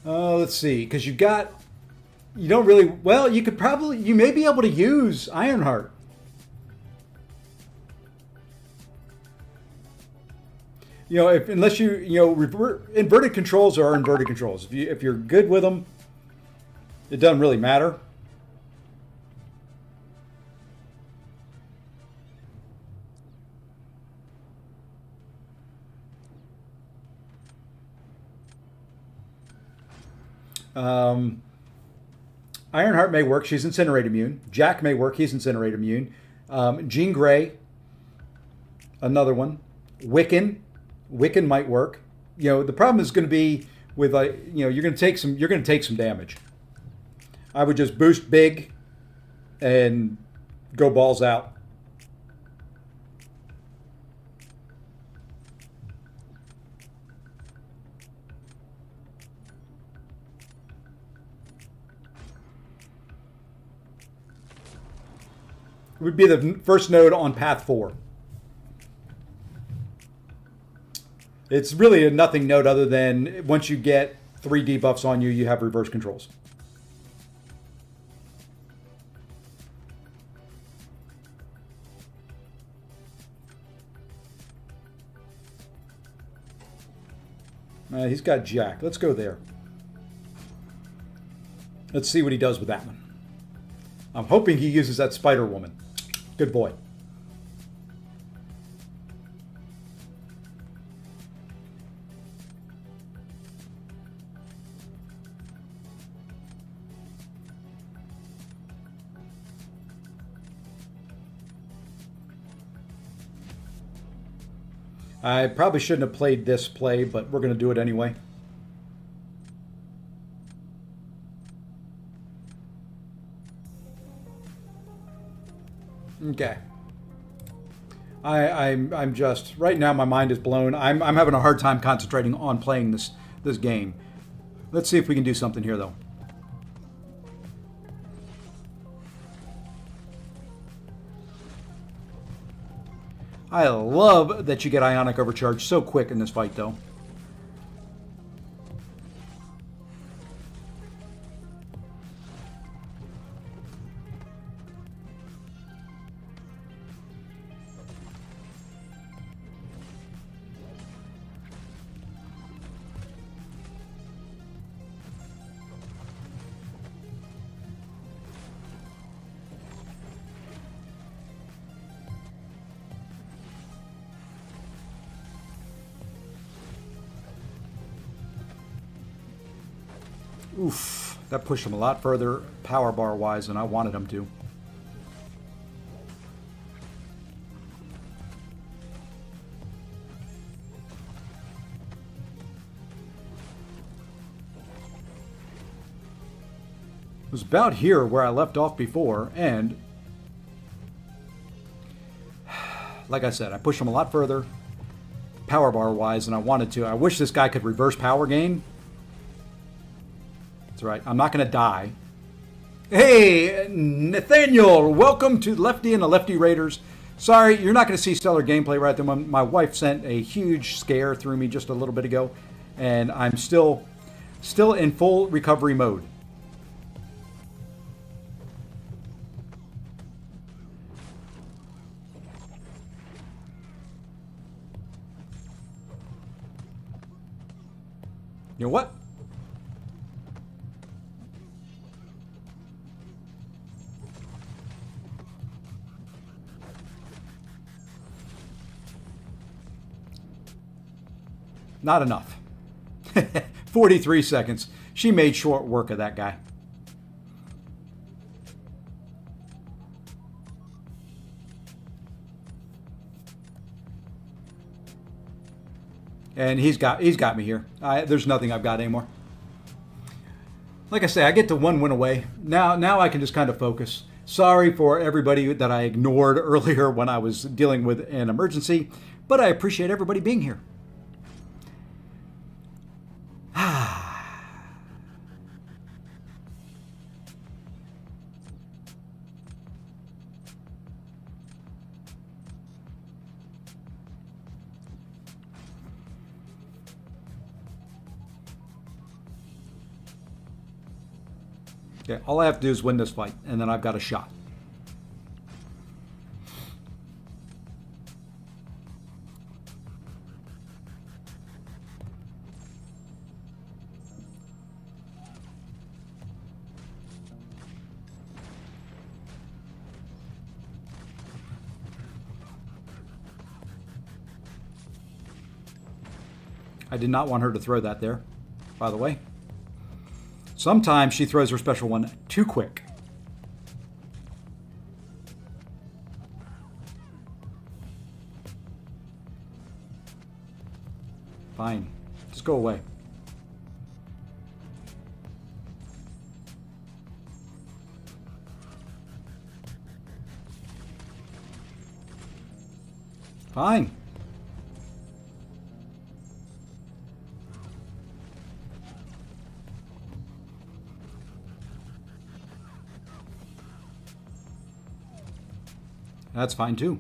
Let's see, because you don't really, well, you may be able to use Ironheart. You know, unless inverted controls are inverted controls. If you're good with them, it doesn't really matter. Ironheart may work. She's Incinerate immune. Jack may work. He's Incinerate immune. Jean Grey, another one. Wiccan might work. You know, the problem is going to be with you're going to take some damage. I would just boost big and go balls out. It would be the first node on path 4. It's really a nothing node other than once you get 3 debuffs on you, you have reverse controls. He's got Jack. Let's go there. Let's see what he does with that one. I'm hoping he uses that Spider Woman. Good boy. I probably shouldn't have played this play, but we're going to do it anyway. Okay. I'm just right now. My mind is blown. I'm having a hard time concentrating on playing this game. Let's see if we can do something here, though. I love that you get Ionic Overcharge so quick in this fight, though. Oof, that pushed him a lot further power bar wise than I wanted him to. It was about here where I left off before, and like I said, I pushed him a lot further power bar wise than I wanted to. I wish this guy could reverse power gain. That's right, I'm not going to die. Hey, Nathaniel, welcome to Lefty and the Lefty Raiders. Sorry, you're not going to see stellar gameplay right at the moment. My wife sent a huge scare through me just a little bit ago, and I'm still in full recovery mode. You know what? Not enough. 43 seconds. She made short work of that guy. And he's got me here. There's nothing I've got anymore. Like I say, I get to one win away. Now I can just kind of focus. Sorry for everybody that I ignored earlier when I was dealing with an emergency, but I appreciate everybody being here. Okay, all I have to do is win this fight, and then I've got a shot. I did not want her to throw that there, by the way. Sometimes she throws her special one too quick. Fine. Just go away. Fine. That's fine too.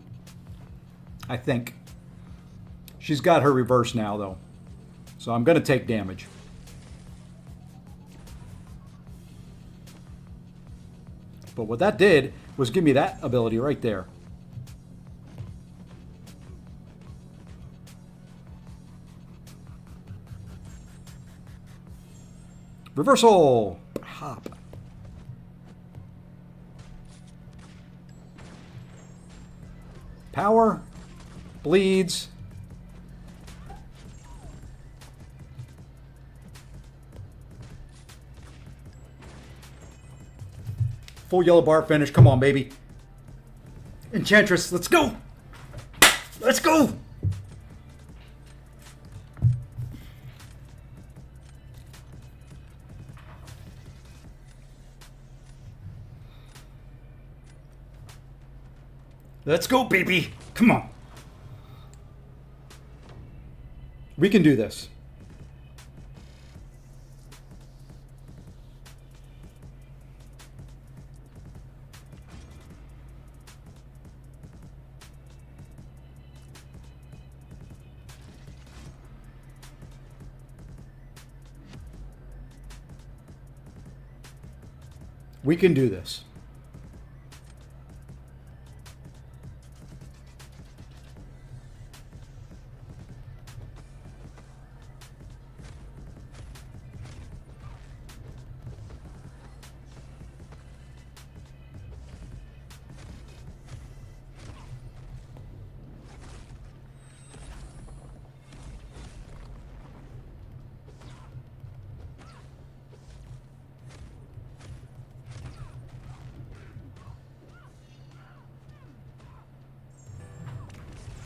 I think. She's got her reverse now though. So I'm going to take damage. But what that did was give me that ability right there. Reversal! Hop. Power. Bleeds. Full yellow bar finish. Come on, baby. Enchantress, let's go! Let's go! Let's go, baby! Come on. We can do this. We can do this.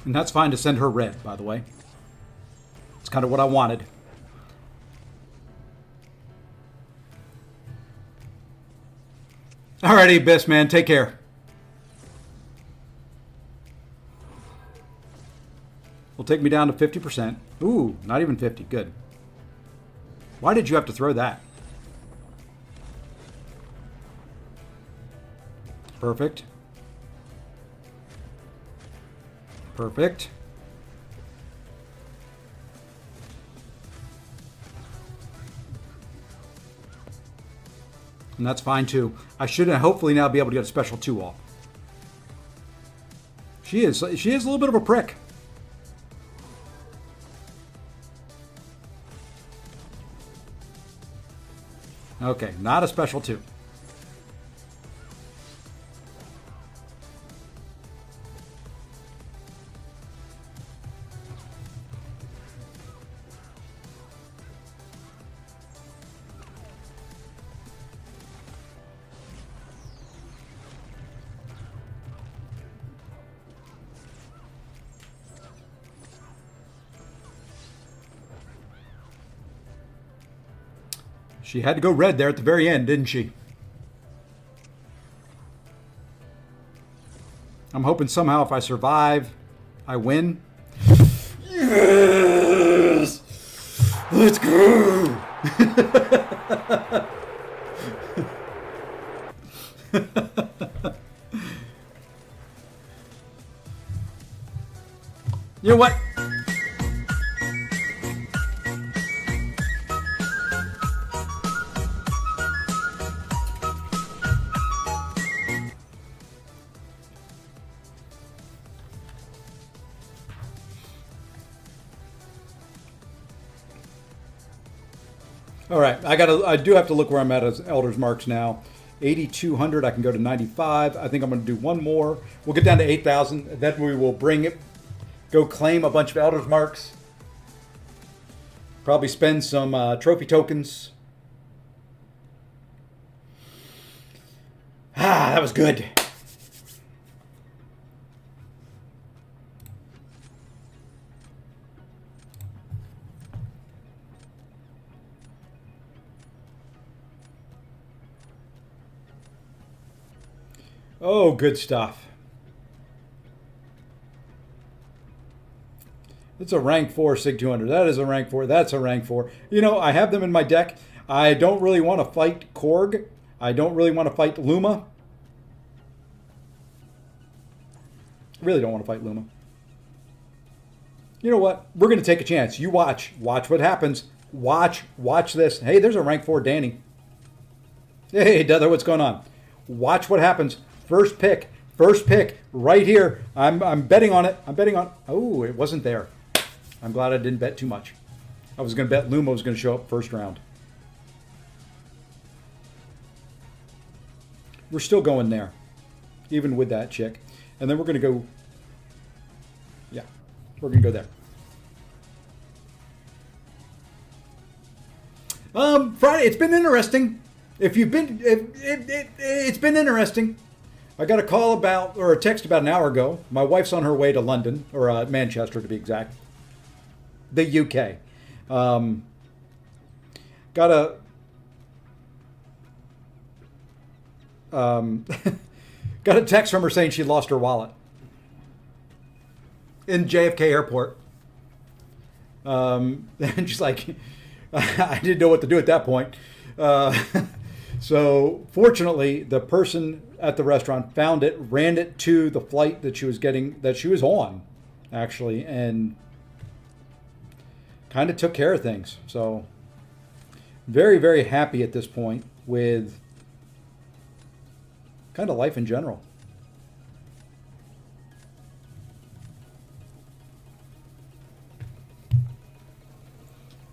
And that's fine to send her red, by the way. It's kind of what I wanted. Alrighty, Abyss, man. Take care. Will take me down to 50%. Ooh, not even 50. Good. Why did you have to throw that? Perfect. Perfect. And that's fine too. I should hopefully now be able to get a special 2 off. She is a little bit of a prick. Okay, not a special 2. She had to go red there at the very end, didn't she? I'm hoping somehow if I survive, I win. Yes! Let's go! You know what? All right, I do have to look where I'm at as Elder's Marks now. 8,200, I can go to 95. I think I'm going to do one more. We'll get down to 8,000. Then we will bring it, go claim a bunch of Elder's Marks. Probably spend some trophy tokens. Ah, that was good. Oh, good stuff. It's a rank 4 Sig 200. That is a rank 4. That's a rank 4. You know, I have them in my deck. I don't really want to fight Korg. I don't really want to fight Luma. Really don't want to fight Luma. You know what? We're going to take a chance. You watch. Watch what happens. Watch this. Hey, there's a rank 4 Danny. Hey, Dether, what's going on? Watch what happens. First pick right here. I'm betting on it. I'm betting on. Oh, it wasn't there. I'm glad I didn't bet too much. I was going to bet Luma was going to show up first round. We're still going there, even with that chick. And then we're going to go. Yeah, we're going to go there. Friday. It's been interesting. If you've been, it's been interesting. I got a call about, or a text about an hour ago. My wife's on her way to London, or Manchester to be exact. The UK. Got a got a text from her saying she lost her wallet in JFK Airport. And she's like, I didn't know what to do at that point. So fortunately, the person at the restaurant found it, ran it to the flight that she was on, actually, and kind of took care of things. So very, very happy at this point with kind of life in general.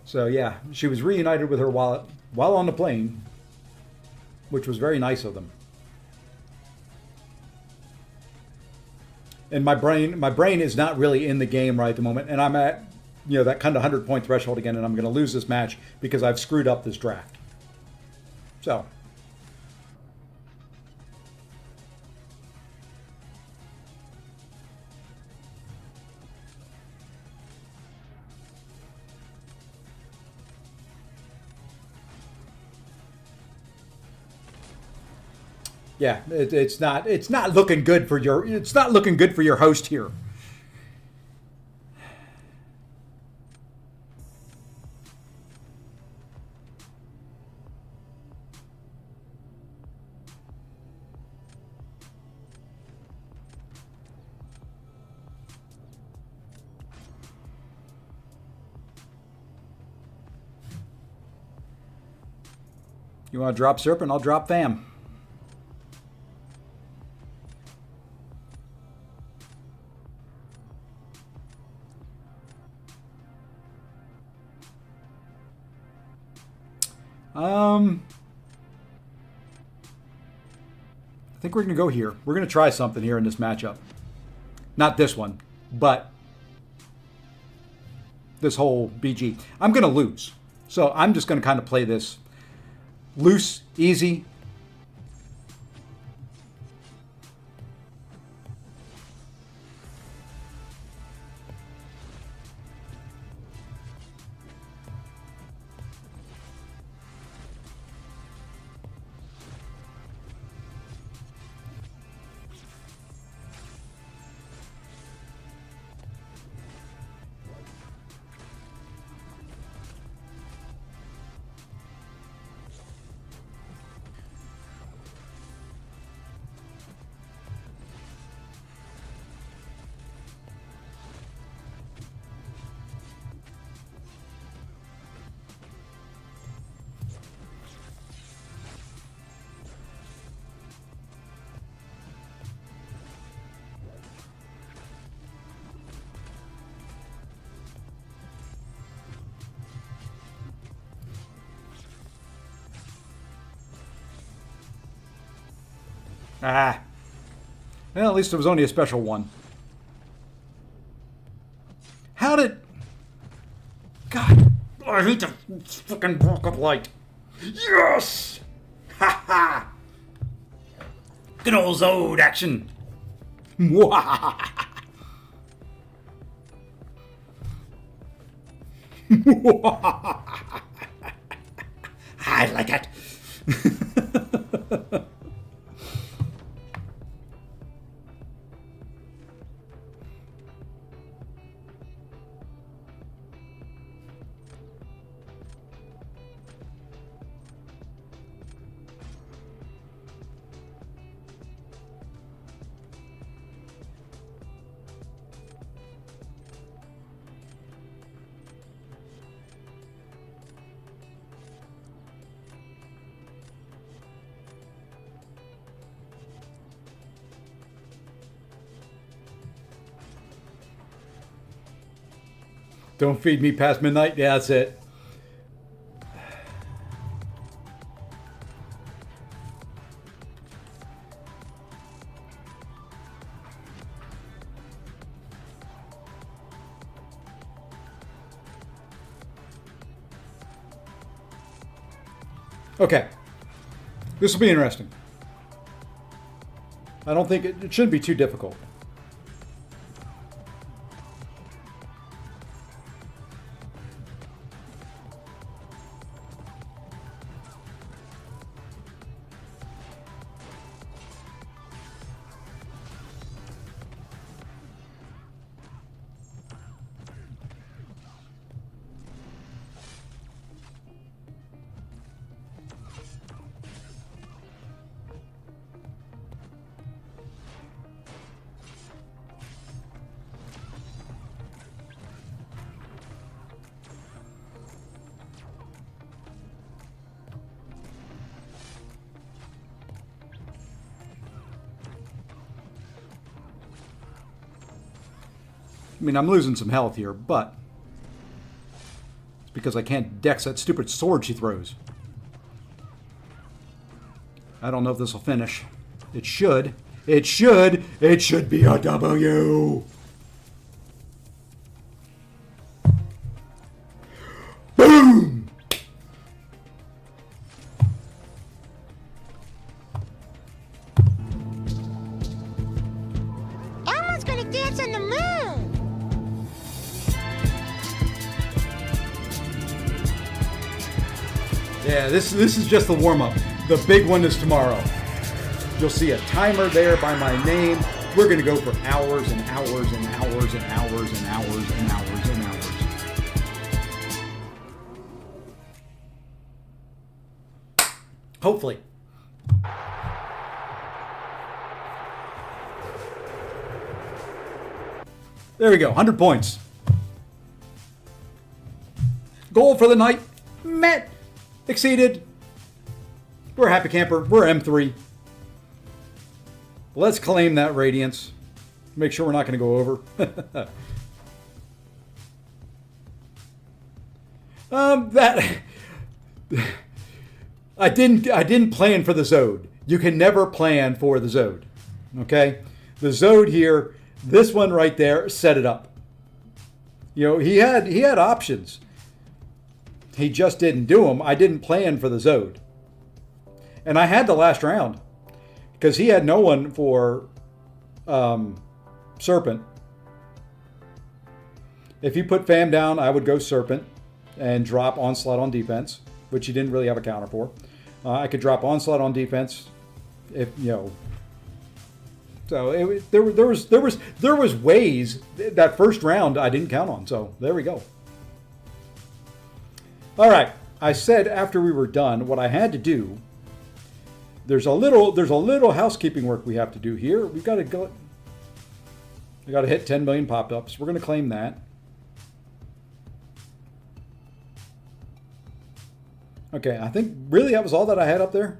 So yeah, she was reunited with her wallet while on the plane, which was very nice of them. And my brain is not really in the game right at the moment, and I'm at, that kind of 100-point threshold again, and I'm going to lose this match because I've screwed up this draft. So. Yeah, it's not. It's not looking good for your. It's not looking good for your host here. You want to drop Serpent? I'll drop Fam. I think we're going to go here. We're going to try something here in this matchup. Not this one, but this whole BG. I'm going to lose. So I'm just going to kind of play this loose, easy. Ah. Well, at least it was only a special one. How did... God, I hate the fucking block of light. Yes! Ha ha! Good old Zode action. I like it. Don't feed me past midnight. Yeah, that's it. Okay. This will be interesting. I don't think it shouldn't be too difficult. I mean, I'm losing some health here, but it's because I can't dex that stupid sword she throws. I don't know if this will finish. It should. It should. It should be a W. Boom! Elmo's gonna dance on the moon! Yeah, this is just the warm-up. The big one is tomorrow. You'll see a timer there by my name. We're going to go for hours and hours and hours and hours and hours and hours and hours. Hopefully. There we go, 100 points. Goal for the night, met, exceeded. We're a happy camper, we're M3. Let's claim that radiance. Make sure we're not going to go over. I didn't plan for the Zode. You can never plan for the Zode. Okay? The Zode here, this one right there, set it up. You know, he had options. He just didn't do them. I didn't plan for the Zode. And I had the last round because he had no one for Serpent. If he put Fam down, I would go Serpent and drop Onslaught on defense, which he didn't really have a counter for. I could drop Onslaught on defense, if you know. So there was ways that first round I didn't count on. So there we go. All right, I said after we were done what I had to do. There's a little housekeeping work we have to do here. We've got to go. We got to hit 10 million pop-ups. We're going to claim that. Okay, I think really that was all that I had up there.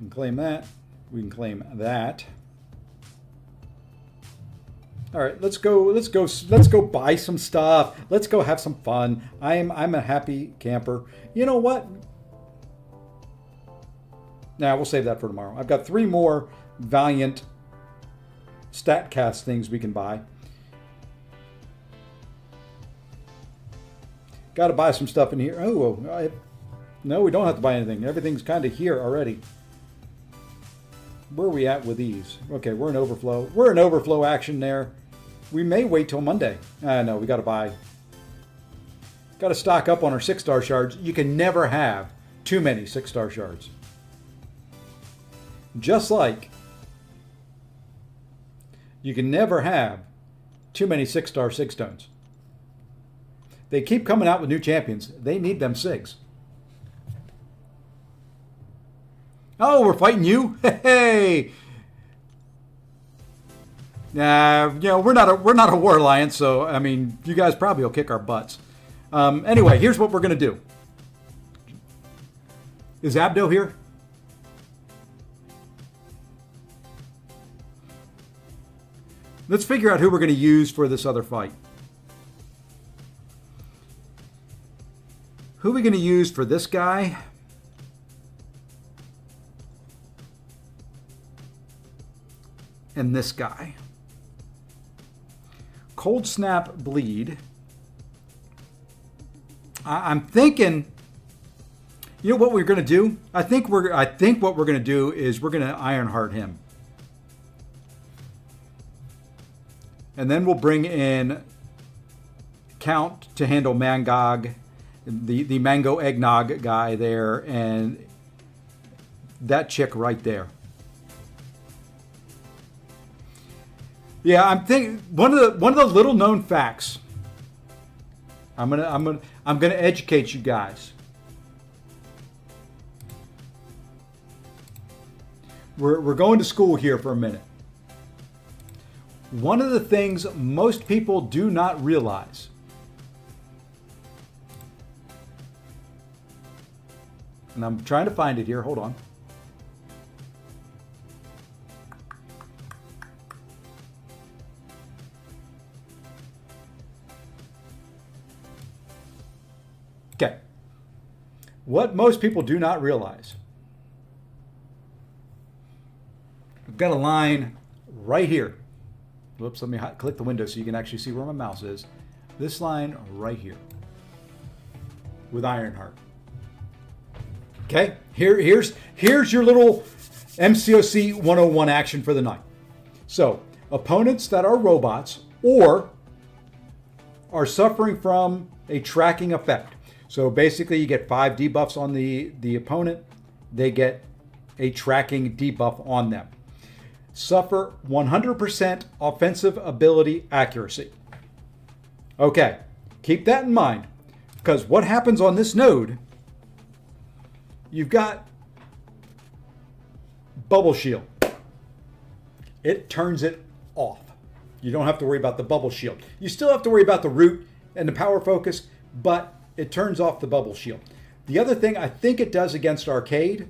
We can claim that. We can claim that. All right, let's go buy some stuff. Let's go have some fun. I'm a happy camper. You know what? Nah, we'll save that for tomorrow. I've got 3 more Valiant StatCast things we can buy. Got to buy some stuff in here. Oh, no, we don't have to buy anything. Everything's kind of here already. Where are we at with these? Okay, we're in overflow. We're in overflow action there. We may wait till Monday. No, we got to buy. Got to stock up on our 6-star shards. You can never have too many 6-star shards. Just like you can never have too many 6-star sig stones. They keep coming out with new champions. They need them sigs. Oh, we're fighting you? Hey! You know, we're not a war alliance, so I mean, you guys probably will kick our butts. Anyway, here's what we're gonna do. Is Abdo here? Let's figure out who we're going to use for this other fight. Who are we going to use for this guy? And this guy. Cold Snap Bleed. I'm thinking, you know what we're going to do? I think what we're going to do is we're going to Ironheart him. And then we'll bring in Count to handle Mangog, the Mango Eggnog guy there, and that chick right there. Yeah, I'm thinking one of the little known facts. I'm gonna educate you guys. We're going to school here for a minute. One of the things most people do not realize, and I'm trying to find it here, hold on. Okay. What most people do not realize. I've got a line right here. Whoops, let me click the window so you can actually see where my mouse is. This line right here with Ironheart. Okay, here's your little MCOC 101 action for the night. So, opponents that are robots or are suffering from a tracking effect. So basically you get 5 debuffs on the opponent. They get a tracking debuff on them. Suffer 100% offensive ability accuracy. Okay, keep that in mind, because what happens on this node, you've got bubble shield. It turns it off. You don't have to worry about the bubble shield. You still have to worry about the root and the power focus, but it turns off the bubble shield. The other thing I think it does against Arcade,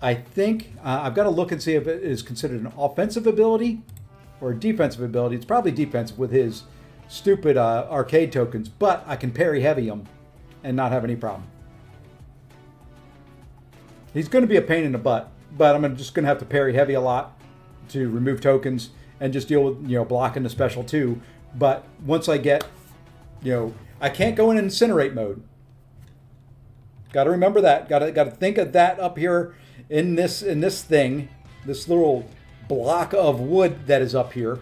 I think, I've got to look and see if it is considered an offensive ability or a defensive ability. It's probably defensive with his stupid Arcade tokens, but I can parry heavy him and not have any problem. He's going to be a pain in the butt, but I'm just going to have to parry heavy a lot to remove tokens and just deal with, blocking the special too. But once I get, I can't go in incinerate mode. Got to remember that. Got to think of that up here in this thing, this little block of wood that is up here,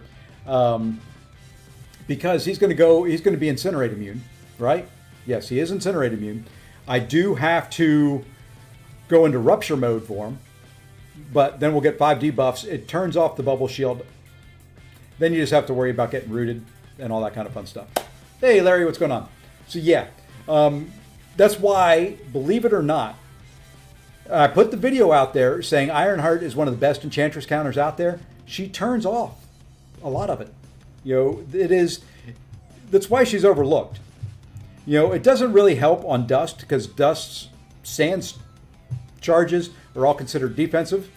because he's going to be incinerate immune, right? Yes, he is incinerate immune. I do have to go into rupture mode for him, but then we'll get 5 debuffs. It turns off the bubble shield. Then you just have to worry about getting rooted and all that kind of fun stuff. Hey, Larry, what's going on? So yeah, that's why, believe it or not, I put the video out there saying Ironheart is one of the best Enchantress counters out there. She turns off a lot of it. That's why she's overlooked. It doesn't really help on Dust, because Dust's Sands charges are all considered defensive.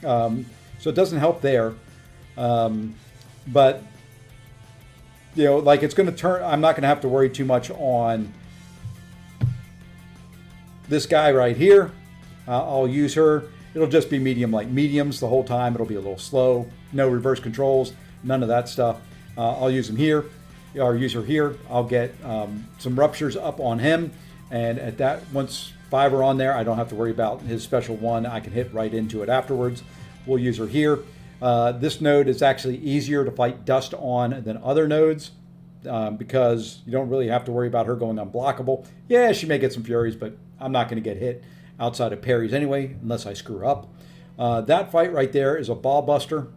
So it doesn't help there. But, it's going to turn, I'm not going to have to worry too much on this guy right here. I'll use her. It'll just be medium like mediums the whole time. It'll be a little slow. No reverse controls. None of that stuff. I'll use him here, or use her here. I'll get some ruptures up on him. And at that, once 5 are on there, I don't have to worry about his special one. I can hit right into it afterwards. We'll use her here. This node is actually easier to fight Dust on than other nodes, because you don't really have to worry about her going unblockable. Yeah, she may get some furies, but I'm not going to get hit outside of parries anyway, unless I screw up. That fight right there is a ball buster.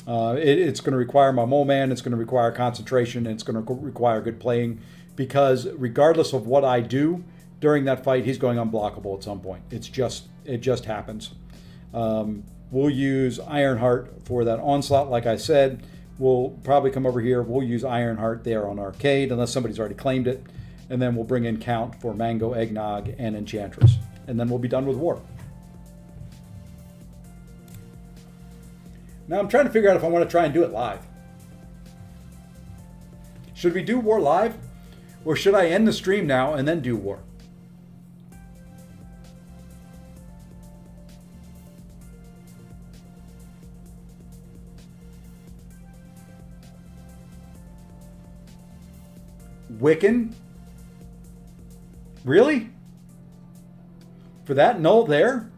It's going to require my mole man. It's going to require concentration, and it's going to require good playing, because regardless of what I do during that fight, he's going unblockable at some point. It just happens. We'll use Ironheart for that onslaught. Like I said, we'll probably come over here. We'll use Ironheart there on Arcade, unless somebody's already claimed it. And then we'll bring in Count for Mango, Eggnog, and Enchantress. And then we'll be done with War. Now I'm trying to figure out if I want to try and do it live. Should we do War live? Or should I end the stream now and then do War? Wiccan? Really? For that null there?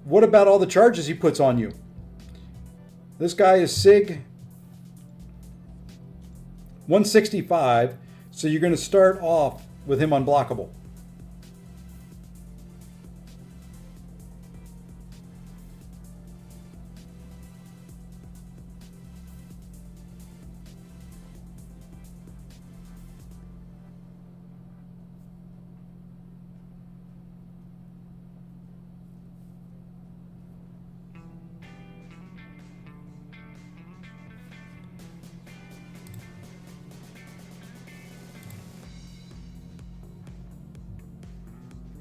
What about all the charges he puts on you? This guy is Sig 165, so you're going to start off with him unblockable.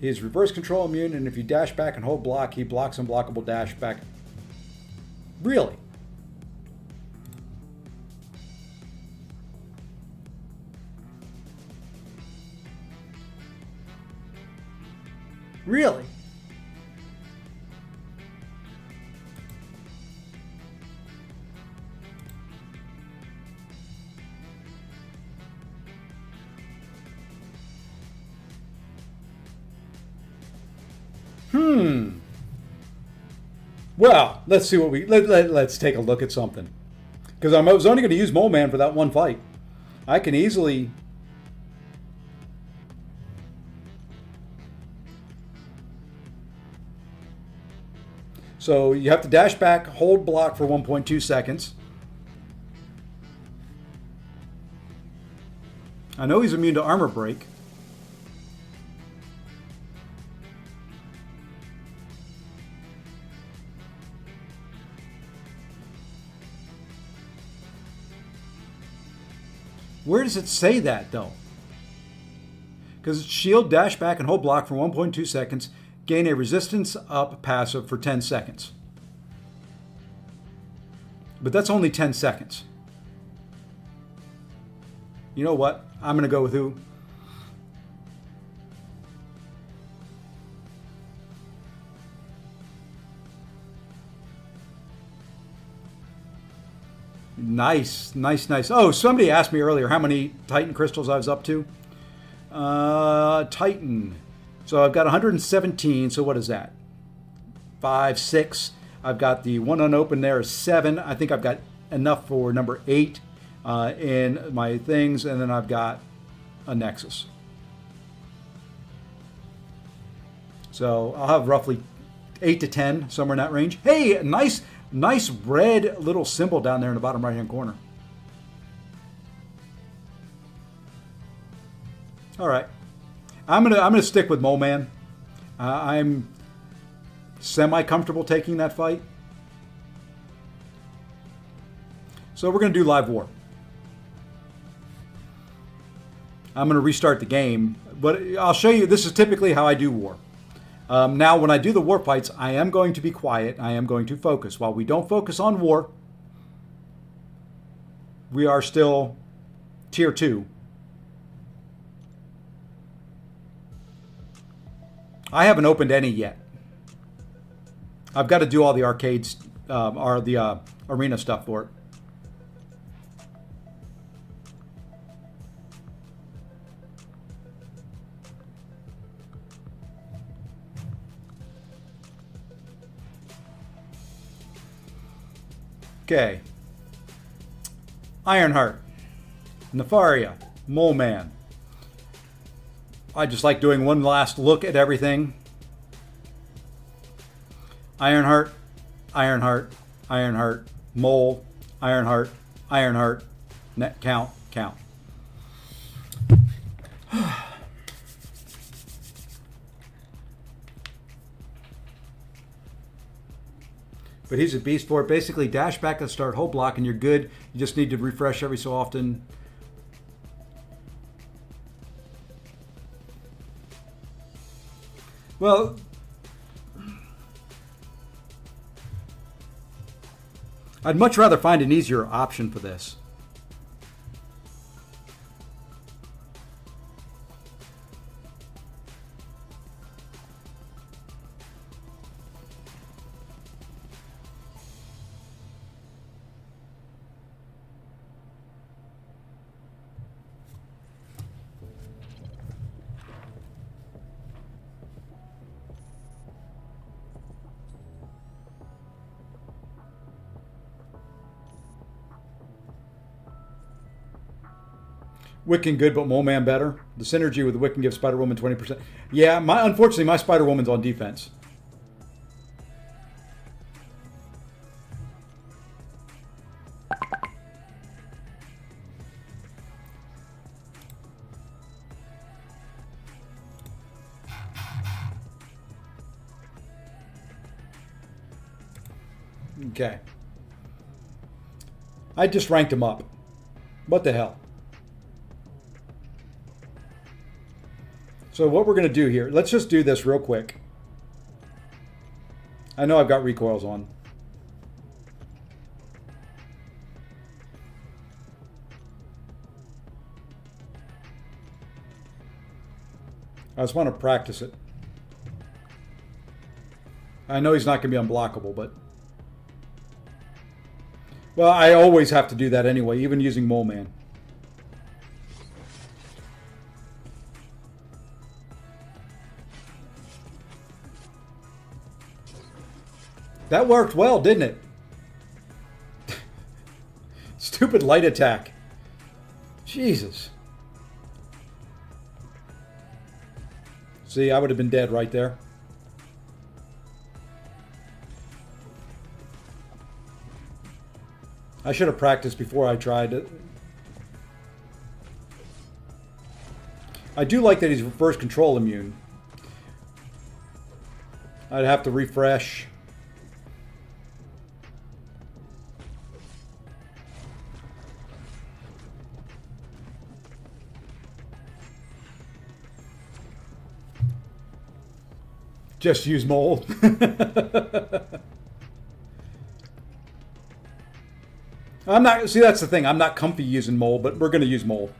He is reverse control immune, and if you dash back and hold block, he blocks unblockable dash back. Really? Really? Well, let's see what let's take a look at something. Because I was only going to use Mole Man for that one fight. I can easily So you have to dash back, hold block for 1.2 seconds. I know he's immune to armor break. Where does it say that, though? Because shield, dash back, and hold block for 1.2 seconds. Gain a resistance up passive for 10 seconds. But that's only 10 seconds. You know what? I'm going to go with who? Nice, nice, nice. Oh, somebody asked me earlier how many Titan crystals I was up to. Titan. So I've got 117. So what is that? 5, 6. I've got the one unopened there is 7. I think I've got enough for number 8 in my things. And then I've got a Nexus. So I'll have roughly 8 to 10, somewhere in that range. Hey, nice red little symbol down there in the bottom right-hand corner. All right, I'm gonna stick with Mole Man. I'm semi-comfortable taking that fight. So we're gonna do live war. I'm gonna restart the game, but I'll show you. This is typically how I do war. Now, when I do the war fights, I am going to be quiet. I am going to focus. While we don't focus on war, we are still tier 2. I haven't opened any yet. I've got to do all the arcades, or the arena stuff for it. Okay. Ironheart, Nefaria, Mole Man. I just like doing one last look at everything. Ironheart, Ironheart, Ironheart, Mole, Ironheart, Ironheart, net count, count. But he's a beast for it. Basically, dash back and start, hold block, and you're good. You just need to refresh every so often. Well, I'd much rather find an easier option for this. Wiccan good, but Mole Man better. The synergy with the Wiccan gives Spider-Woman 20%. Yeah, unfortunately, my Spider-Woman's on defense. Okay. I just ranked him up. What the hell? So what we're going to do here, let's just do this real quick. I know I've got recoils on. I just want to practice it. I know he's not going to be unblockable, but... Well, I always have to do that anyway, even using Mole Man. That worked well, didn't it? Stupid light attack. Jesus. See, I would have been dead right there. I should have practiced before I tried it. I do like that he's reverse control immune. I'd have to refresh. Just use mole. I'm not, see, that's the thing. I'm not comfy using mole, but we're going to use mole.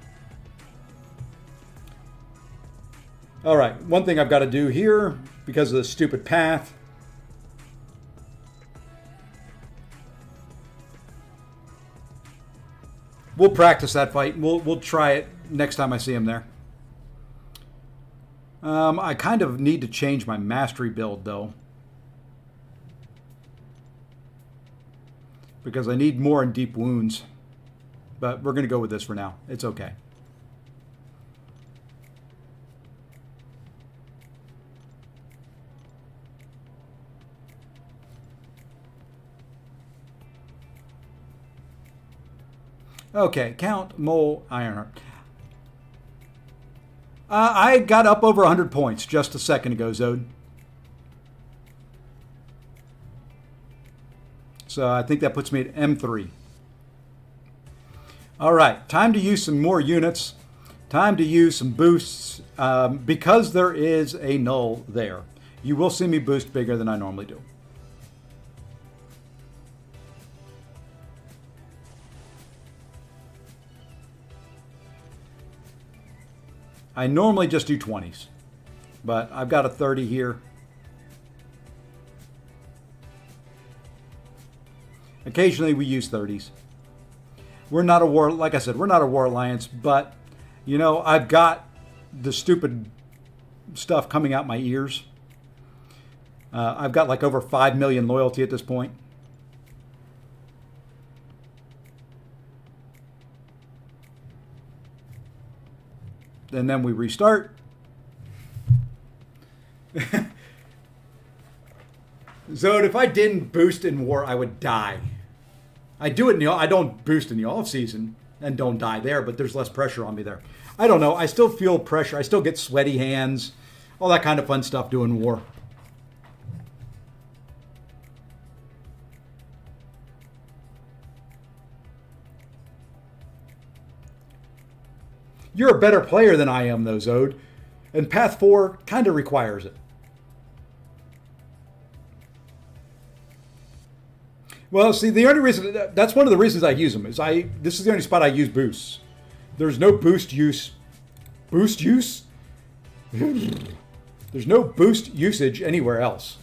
All right, one thing I've got to do here, because of the stupid path. We'll practice that fight. We'll try it next time I see him there. I kind of need to change my mastery build, though. Because I need more in deep wounds. But we're going to go with this for now. It's okay. Okay, count, mole, Ironheart. I got up over 100 points just a second ago, Zode. So I think that puts me at M3. All right, time to use some more units. Time to use some boosts. Because there is a null there, you will see me boost bigger than I normally do. I normally just do 20s, but I've got a 30 here. Occasionally we use 30s. We're not a war, like I said, we're not a war alliance, but you know, I've got the stupid stuff coming out my ears. I've got like over 5 million loyalty at this point. And then we restart. Zode, if I didn't boost in war, I would die. I do it in the, I don't boost in the off season and don't die there, but there's less pressure on me there. I don't know. I still feel pressure. I still get sweaty hands, all that kind of fun stuff doing war. You're a better player than I am, though, Zode. And Path 4 kind of requires it. Well, see, the only reason, that's one of the reasons I use them, is this is the only spot I use boosts. There's no boost use. Boost use? There's no boost usage anywhere else.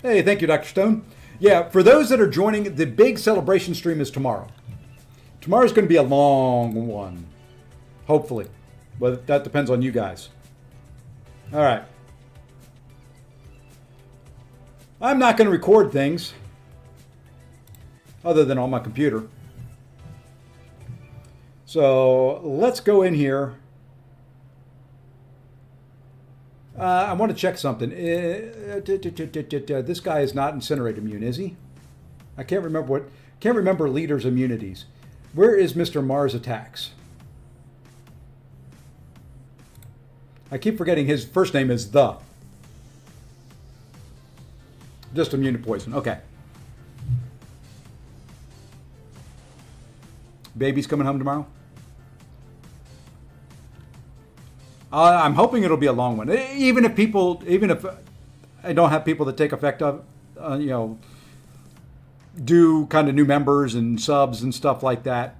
Hey, thank you, Dr. Stone. Yeah, for those that are joining, the big celebration stream is tomorrow. Tomorrow's going to be a long one, hopefully, but that depends on you guys. All right. I'm not going to record things other than on my computer. So let's go in here. I want to check something. This guy is not incinerate immune, is he? I can't remember leaders' immunities. Where is Mr. Mars attacks? I keep forgetting his first name is The. Just immune to poison. Okay. Baby's coming home tomorrow? I'm hoping it'll be a long one. Even if I don't have people that take effect of, do kind of new members and subs and stuff like that.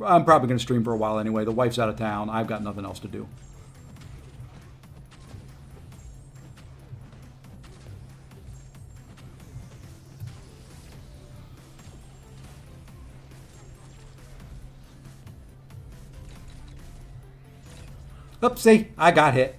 I'm probably going to stream for a while anyway. The wife's out of town. I've got nothing else to do. Oopsie, I got hit.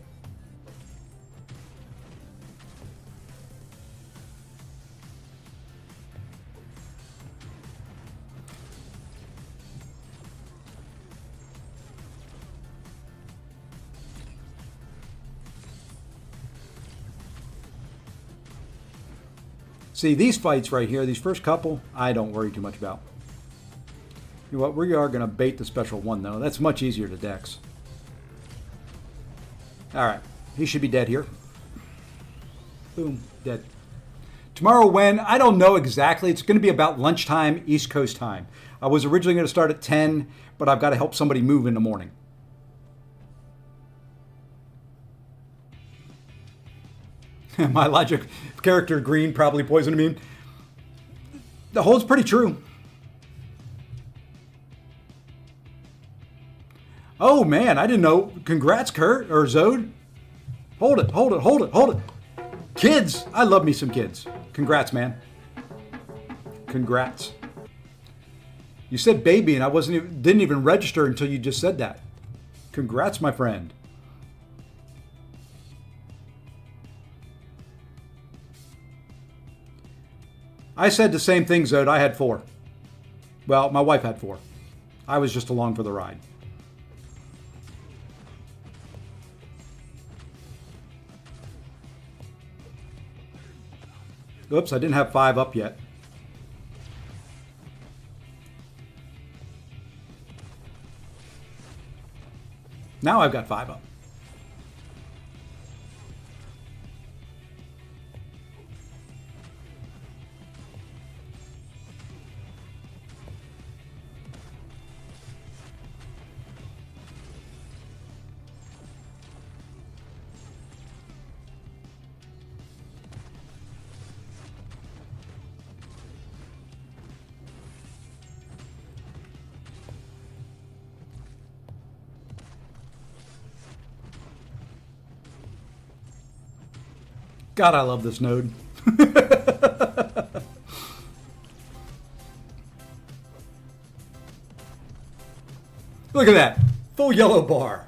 See, these fights right here, these first couple, I don't worry too much about. You know what? We are going to bait the special one, though. That's much easier to dex. All right. He should be dead here. Boom. Dead. Tomorrow when? I don't know exactly. It's going to be about lunchtime, East Coast time. I was originally going to start at 10, but I've got to help somebody move in the morning. My logic character green probably poisoned me. The hold's pretty true. Oh man, I didn't know. Congrats, Kurt or Zode. Hold it, hold it, hold it, hold it. Kids, I love me some kids. Congrats, man. Congrats. You said baby, and I didn't even register until you just said that. Congrats, my friend. I said the same thing, Zode. I had 4. Well, my wife had 4. I was just along for the ride. Oops, I didn't have 5 up yet. Now I've got 5 up. God, I love this node. Look at that. Full yellow bar.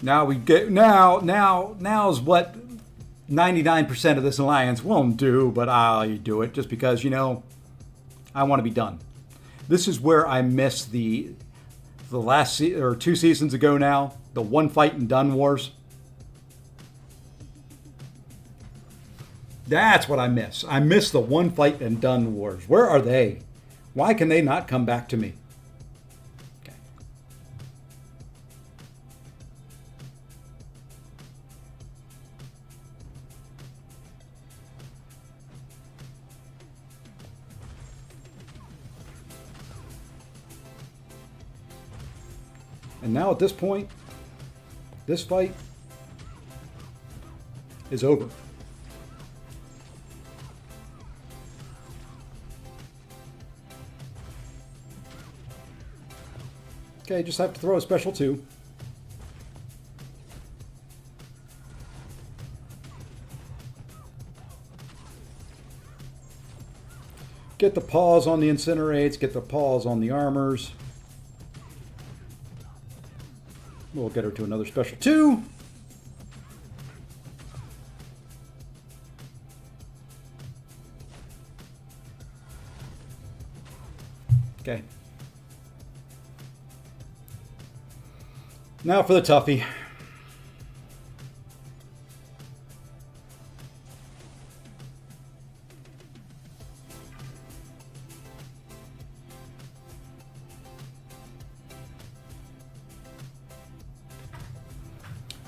Now we get now's what 99% of this alliance won't do, but I'll do it just because, you know, I want to be done. This is where I missed the last or 2 seasons ago now, the one fight and done wars. That's what I miss. I miss the one fight and done wars. Where are they? Why can they not come back to me? Okay. And now at this point, this fight is over. Okay, just have to throw a special 2. Get the pause on the incinerates, get the pause on the armors. We'll get her to another special 2. Okay. Now for the toughie.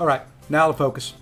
All right, now to focus.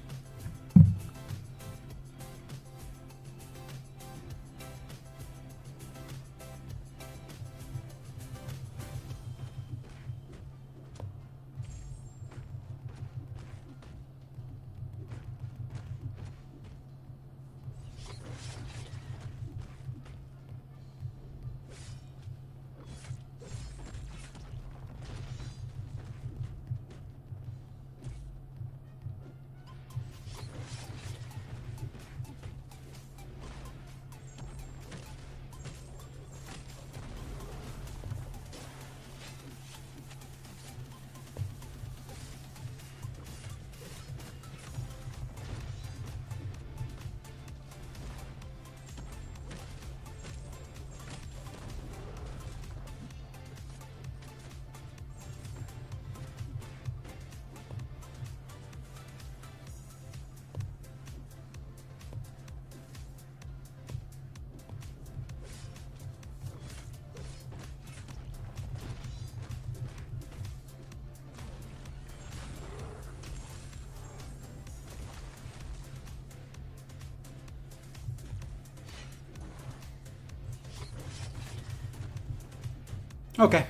Okay.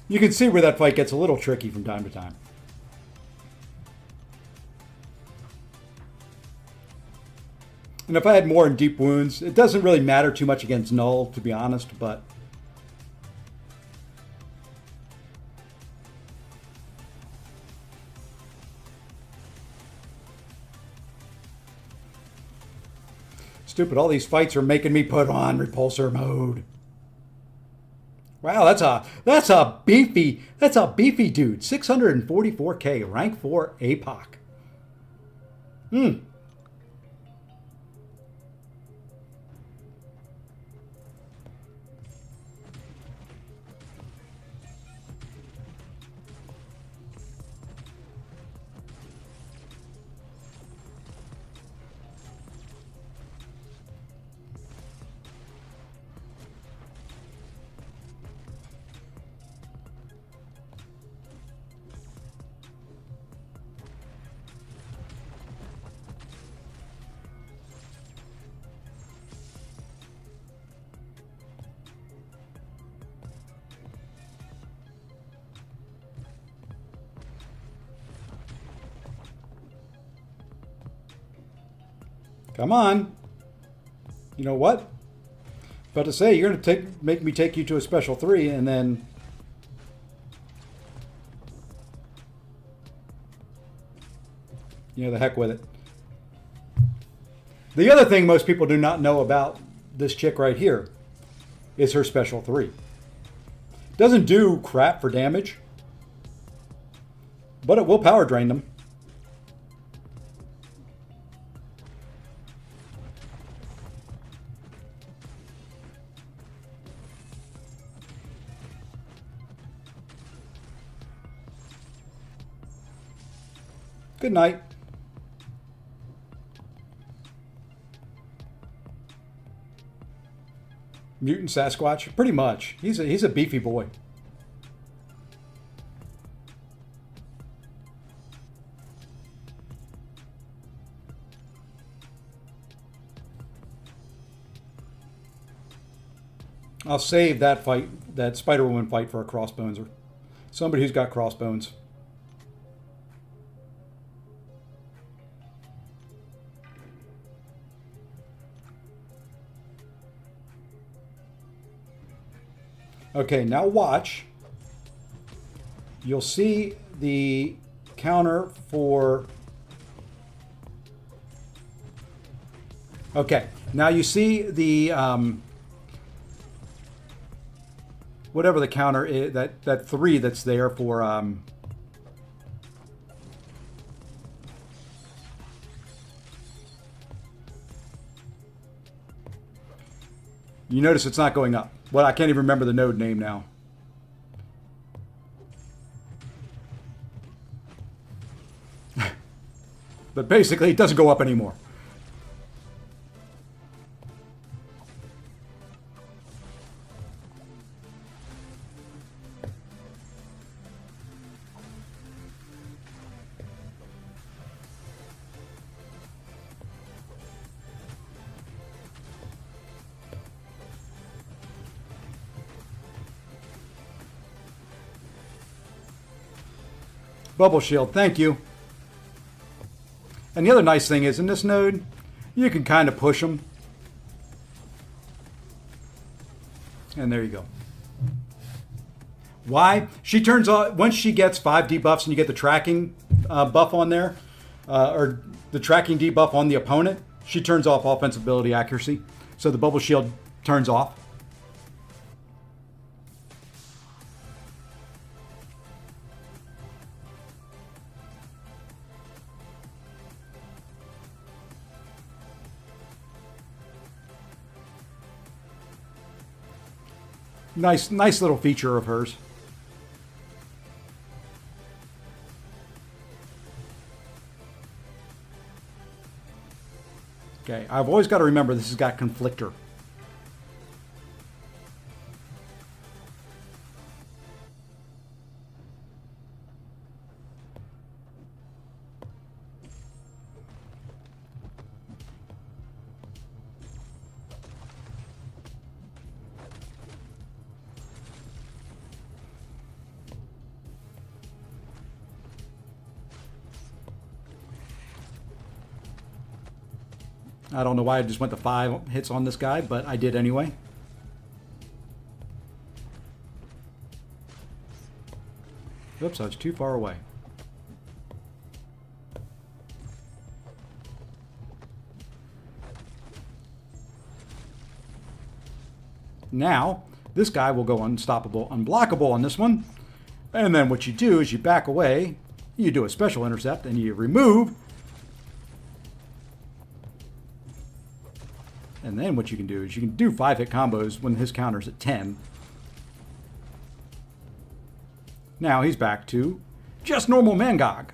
You can see where that fight gets a little tricky from time to time. And if I had more in deep wounds, it doesn't really matter too much against Null, to be honest, but... Stupid, all these fights are making me put on repulsor mode. Wow, that's a beefy dude. 644k, rank 4 APOC. Come on. You know what? About to say, you're going to make me take you to a special 3 and then... You know, the heck with it. The other thing most people do not know about this chick right here is her special 3. Doesn't do crap for damage, but it will power drain them. Good night. Mutant Sasquatch? Pretty much. He's a beefy boy. I'll save that fight, that Spider-Woman fight, for a crossboneser. Somebody who's got crossbones. Okay, now watch. You'll see the counter for... Okay, now you see the... whatever the counter is, that 3 that's there for... You notice it's not going up. Well, I can't even remember the node name now. But basically, it doesn't go up anymore. Bubble shield, thank you. And the other nice thing is, in this node, you can kind of push them. And there you go. Why? She turns on, once she gets 5 debuffs and you get the tracking buff on there, or the tracking debuff on the opponent, she turns off offensive ability accuracy. So the bubble shield turns off. Nice little feature of hers. Okay, I've always got to remember this has got Conflictor. I don't know why I just went to 5 hits on this guy, but I did anyway. Oops, I was too far away. Now, this guy will go unstoppable, unblockable on this one. And then what you do is you back away, you do a special intercept, and you remove. And then what you can do is you can do 5-hit combos when his counter's at 10. Now he's back to just normal Mangog.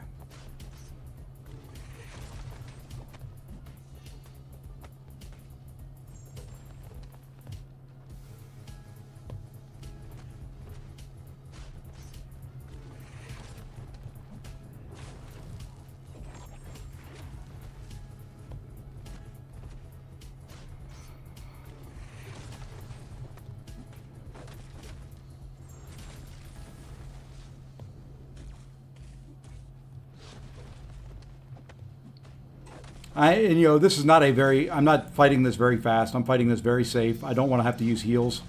And you know, this is not a very, I'm not fighting this very fast. I'm fighting this very safe. I don't want to have to use heals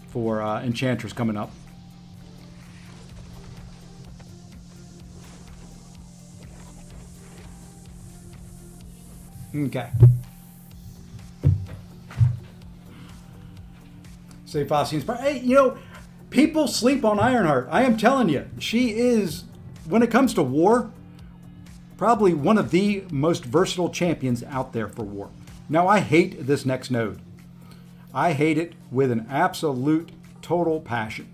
for Enchantress coming up. Okay. Say Fossian's. Hey, you know, people sleep on Ironheart. I am telling you, she is, when it comes to war, probably one of the most versatile champions out there for war. Now, I hate this next node. I hate it with an absolute total passion.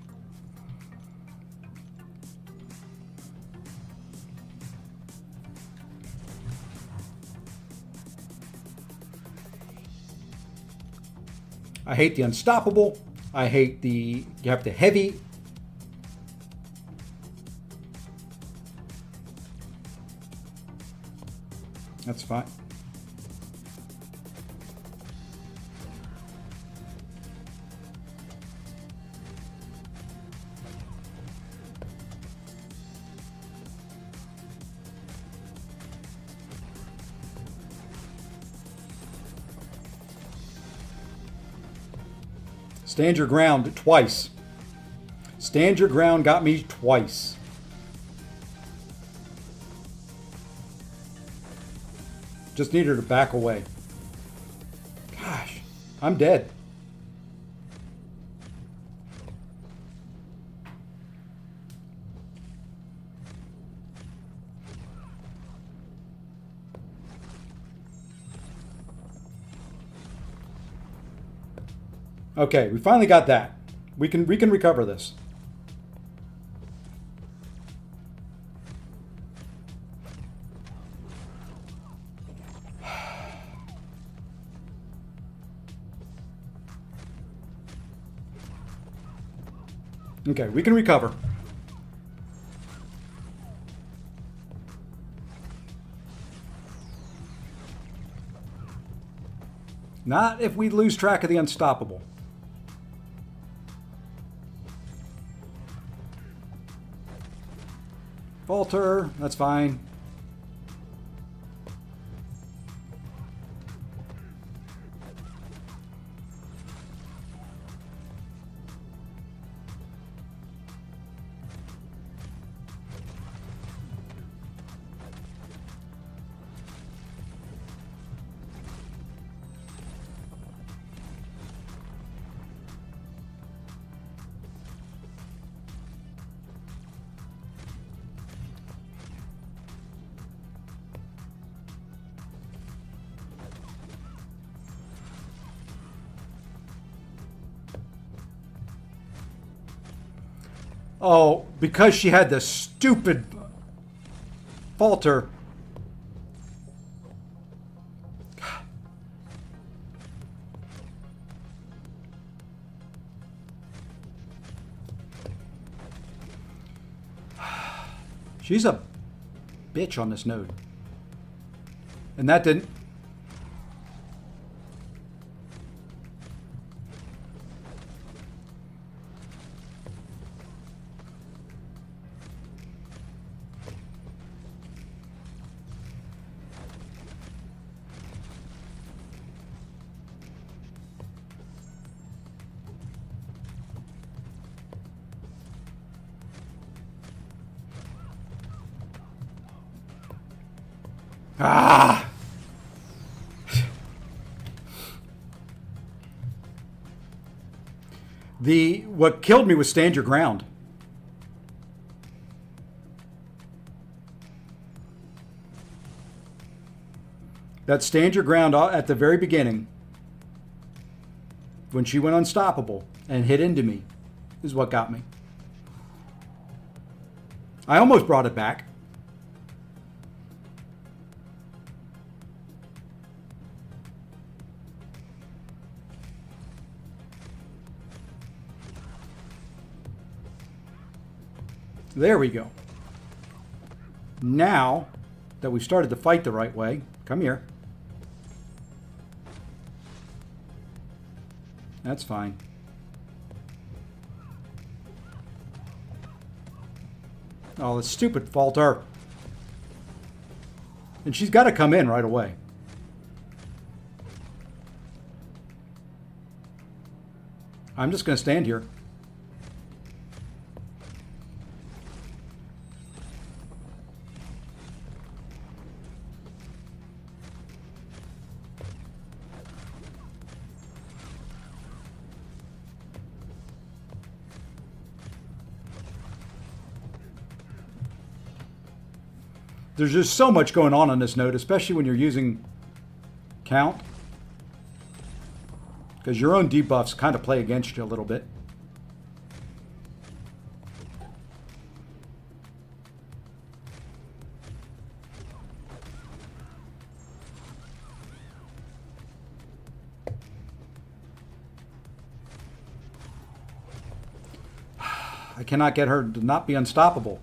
I hate the unstoppable. I hate the, you have to heavy. That's fine. Stand your ground twice. Stand your ground got me twice. Just need her to back away. Gosh, I'm dead. Okay, we finally got that. We can recover this. Okay, we can recover. Not if we lose track of the unstoppable. Falter, that's fine. Oh, because she had the stupid falter. She's a bitch on this node. And that didn't... Ah! What killed me was stand your ground. That stand your ground at the very beginning, when she went unstoppable and hit into me, is what got me. I almost brought it back. There we go. Now that we've started to fight the right way, come here. That's fine. Oh, the stupid falter. And she's got to come in right away. I'm just going to stand here. There's just so much going on this node, especially when you're using count. Because your own debuffs kind of play against you a little bit. I cannot get her to not be unstoppable.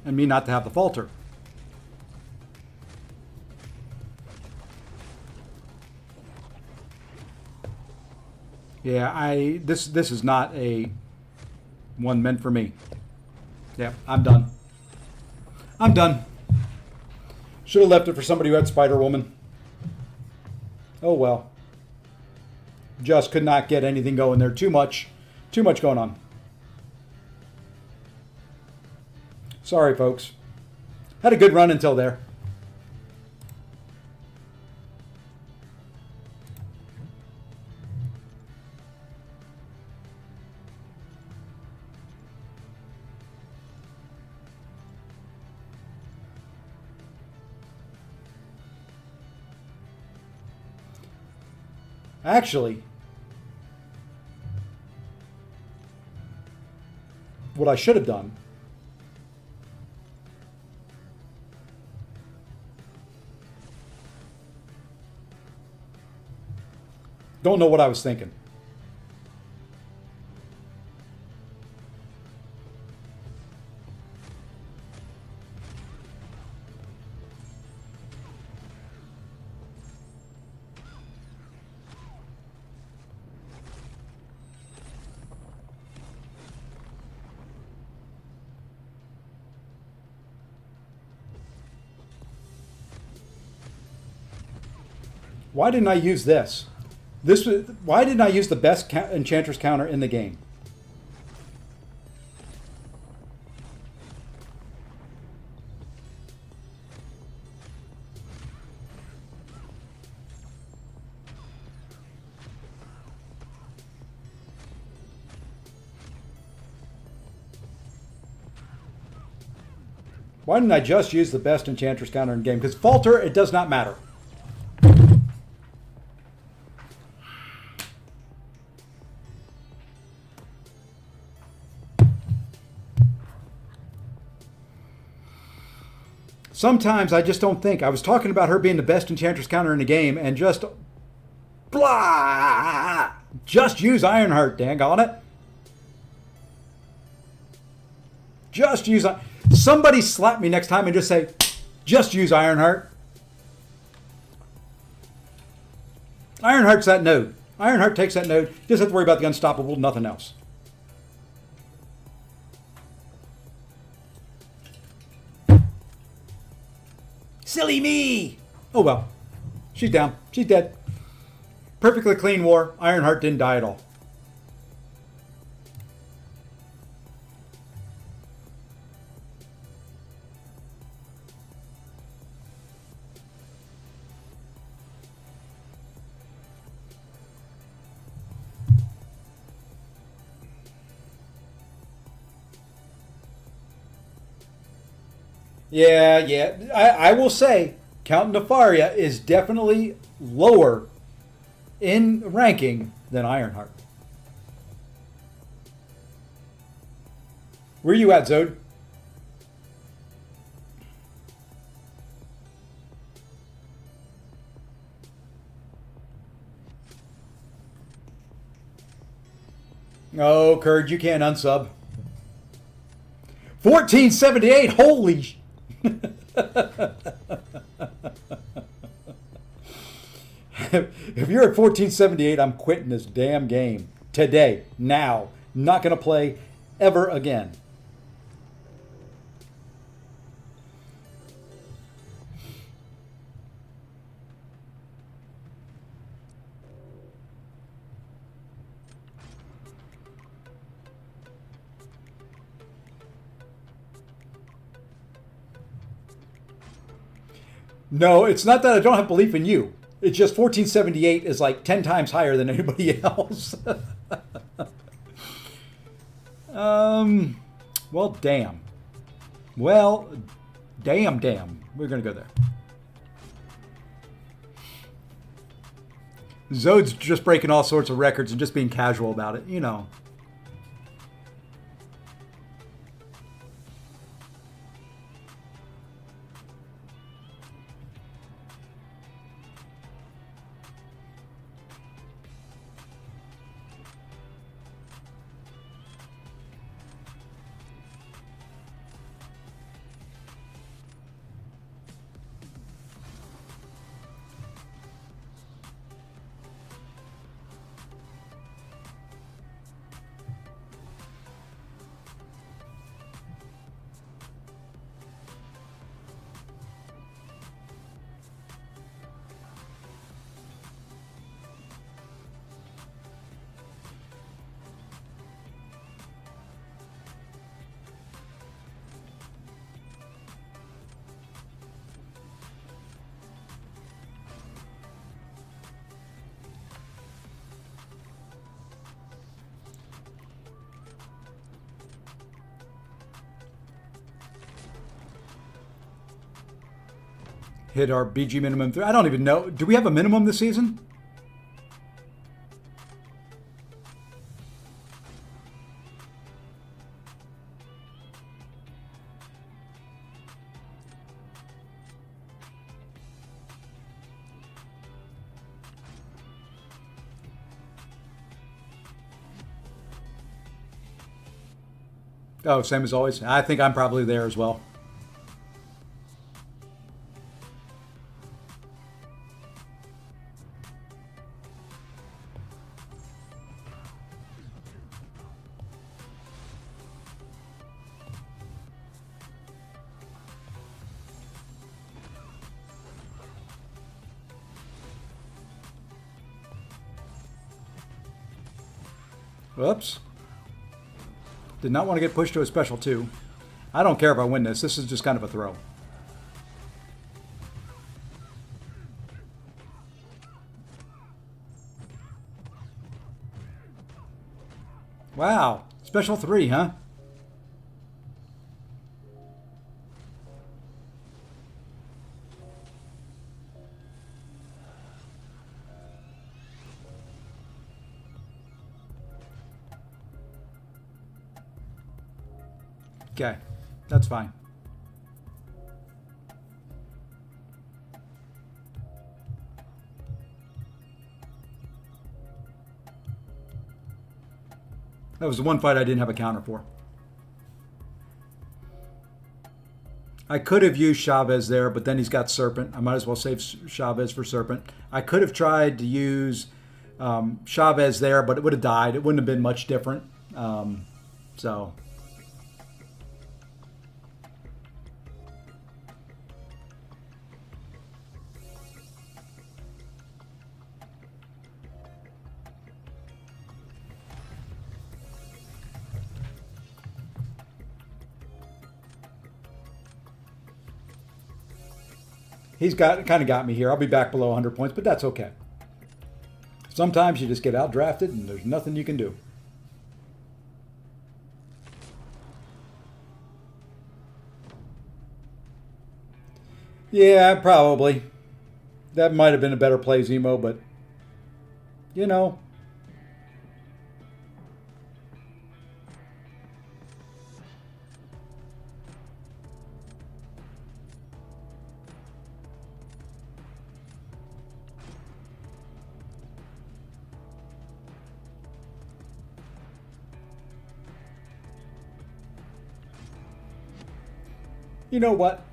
And me not to have the falter. Yeah, this is not a one meant for me. Yeah, I'm done. I'm done. Should have left it for somebody who had Spider-Woman. Oh well. Just could not get anything going there. Too much going on. Sorry, folks. Had a good run until there. Actually, what I should have done don't know what I was thinking. Why didn't I use this? Why didn't I use the best Enchantress counter in the game? Why didn't I just use the best Enchantress counter in the game? Because falter, it does not matter. Sometimes I just don't think. I was talking about her being the best Enchantress counter in the game and just blah. Just use Ironheart, dang on it. Just use. Somebody slap me next time and just say, just use Ironheart. Ironheart's that node. Ironheart takes that node. Just have to worry about the unstoppable, nothing else. Silly me! Oh well. She's down. She's dead. Perfectly clean war. Ironheart didn't die at all. Yeah. I will say, Count Nefaria is definitely lower in ranking than Ironheart. Where you at, Zode? Oh, Kurd, you can't unsub. 1478, holy... If you're at 1478, I'm quitting this damn game. Today. Now. Not going to play ever again. No, it's not that I don't have belief in you. It's just 1478 is like 10 times higher than anybody else. Well, damn. Well, damn. We're going to go there. Zode's just breaking all sorts of records and just being casual about it, you know. Hit our BG minimum. I don't even know. Do we have a minimum this season? Oh, same as always. I think I'm probably there as well. Whoops. Did not want to get pushed to a special 2. I don't care if I win this. This is just kind of a throw. Wow. Special 3, huh? Okay, that's fine. That was the one fight I didn't have a counter for. I could have used Chavez there, but then he's got Serpent. I might as well save Chavez for Serpent. I could have tried to use Chavez there, but it would have died. It wouldn't have been much different. So... He's kind of got me here. I'll be back below 100 points, but that's okay. Sometimes you just get outdrafted and there's nothing you can do. Yeah, probably. That might have been a better play, Zemo, but you know. You know what?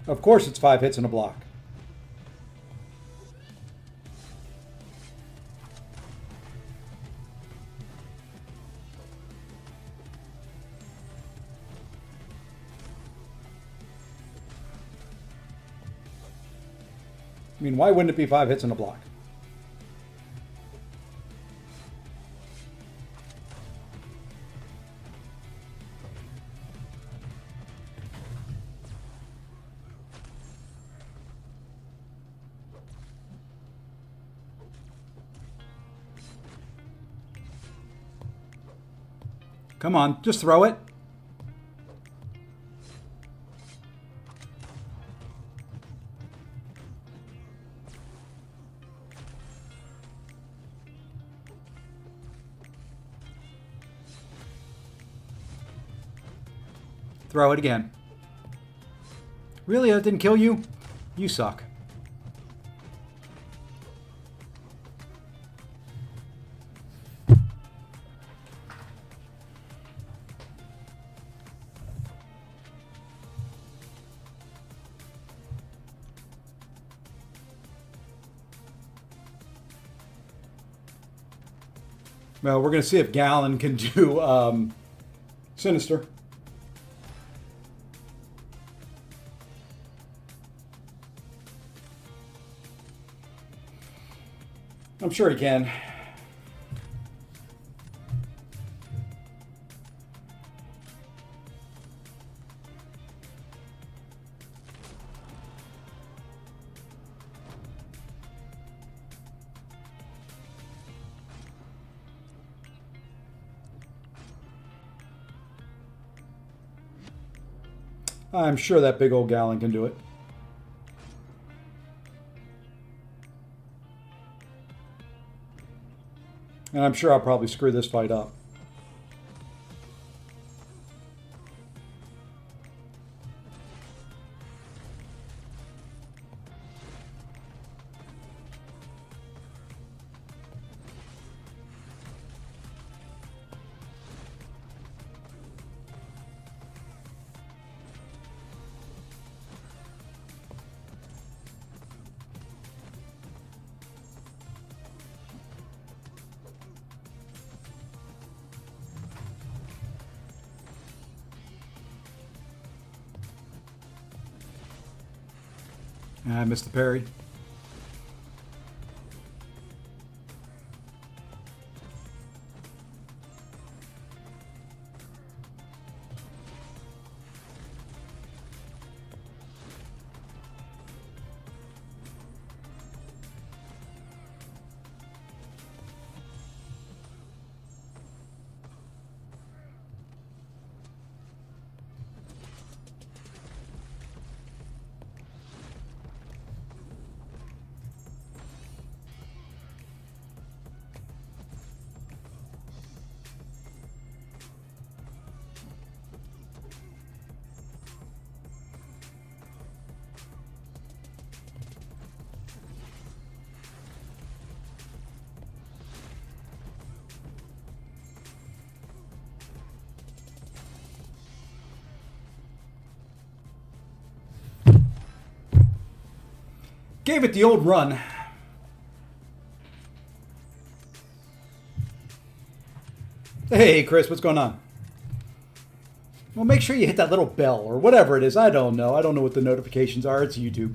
Of course it's 5 hits and a block. I mean, why wouldn't it be 5 hits and a block? Come on, just throw it. Throw it again. Really? That didn't kill you? You suck. Well, we're going to see if Gallon can do Sinister. I'm sure he can. I'm sure that big old Gallon can do it. And I'm sure I'll probably screw this fight up. I missed the parry. Gave it the old run. Hey, Chris, what's going on? Well, make sure you hit that little bell or whatever it is. I don't know. I don't know what the notifications are. It's YouTube.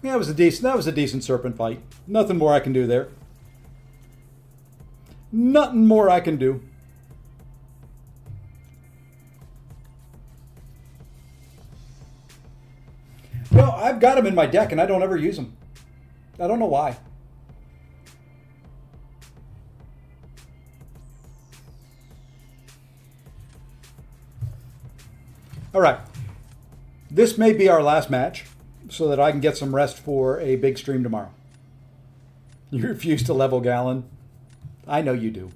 Yeah, that was a decent serpent fight. Nothing more I can do there. Nothing more I can do. No, I've got them in my deck and I don't ever use them. I don't know why. All right. This may be our last match so that I can get some rest for a big stream tomorrow. You refuse to level Gallon? I know you do.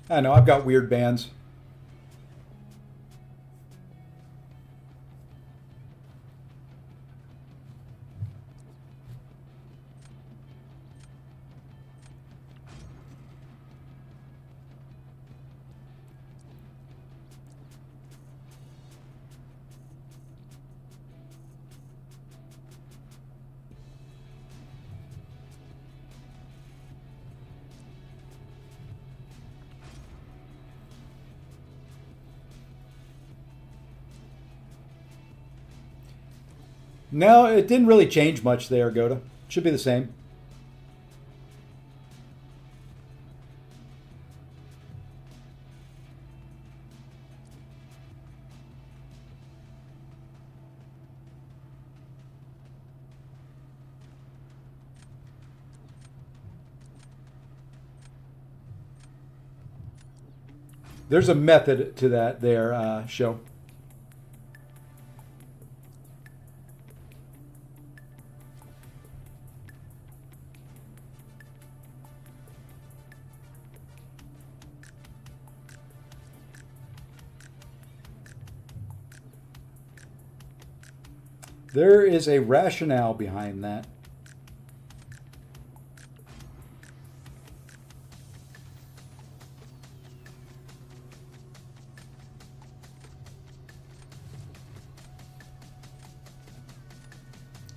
I know, I've got weird bands. No, it didn't really change much there, Goda. Should be the same. There's a method to that there, show. There is a rationale behind that.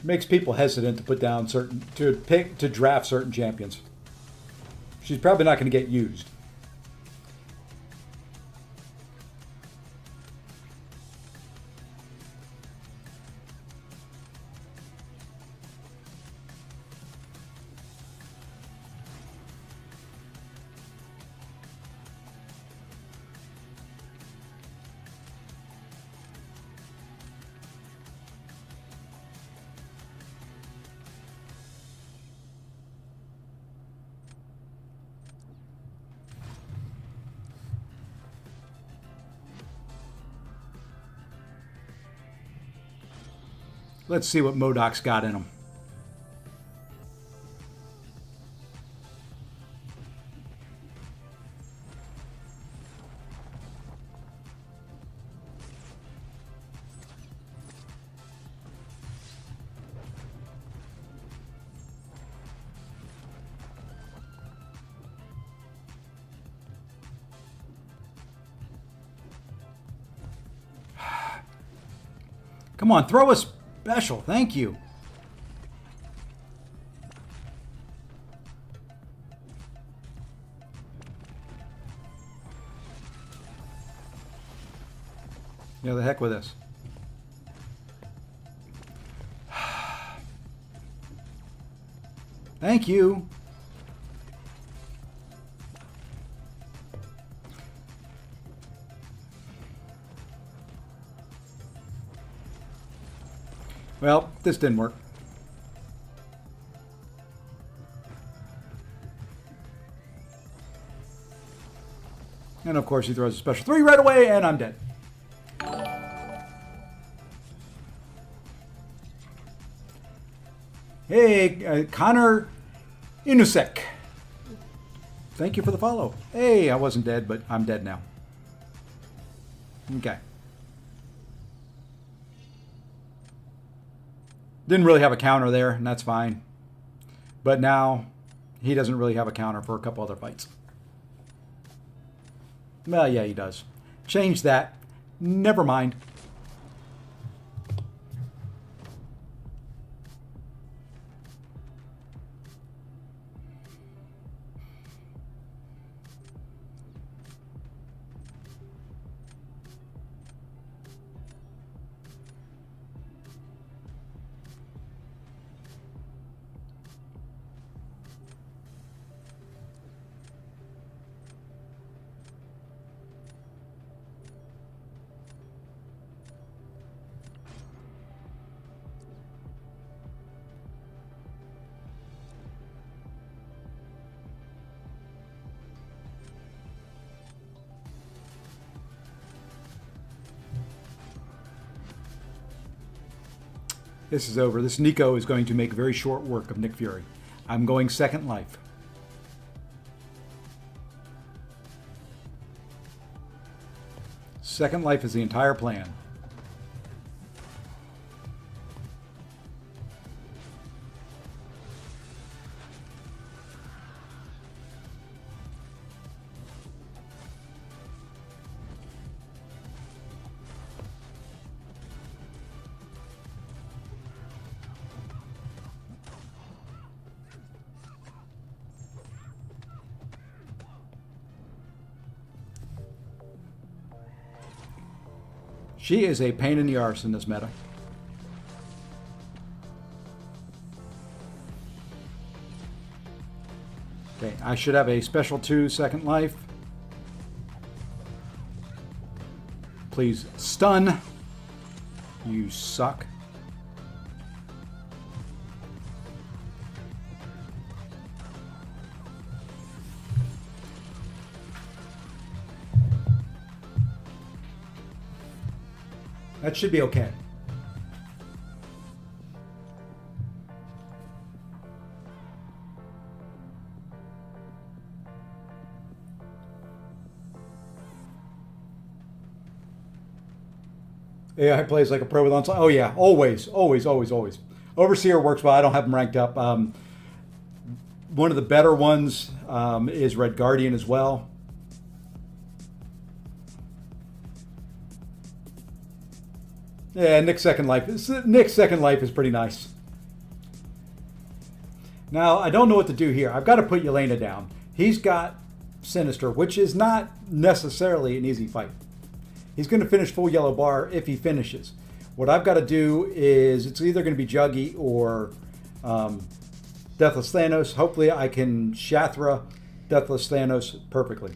Makes people hesitant to put down to draft certain champions. She's probably not going to get used. Let's see what MODOK's got in him. Come on, throw a special. Thank you. Yeah, the heck with this. Thank you. Well, this didn't work. And of course he throws a special 3 right away and I'm dead. Hey, Connor Inusek. Thank you for the follow. Hey, I wasn't dead, but I'm dead now. Okay. Didn't really have a counter there, and that's fine. But now, he doesn't really have a counter for a couple other fights. Well, yeah, he does. Change that. Never mind. This is over. This Nico is going to make very short work of Nick Fury. I'm going Second Life. Second Life is the entire plan. She is a pain in the arse in this meta. Okay, I should have a special 2 Second Life. Please stun. You suck. That should be okay. AI plays like a pro with onslaught. Oh yeah, always, always, always, always. Overseer works well. I don't have them ranked up. One of the better ones is Red Guardian as well. Yeah, Nick's Second Life is pretty nice. Now, I don't know what to do here. I've got to put Yelena down. He's got Sinister, which is not necessarily an easy fight. He's going to finish full yellow bar if he finishes. What I've got to do is, it's either going to be Juggy or Deathless Thanos. Hopefully I can Shathra Deathless Thanos perfectly.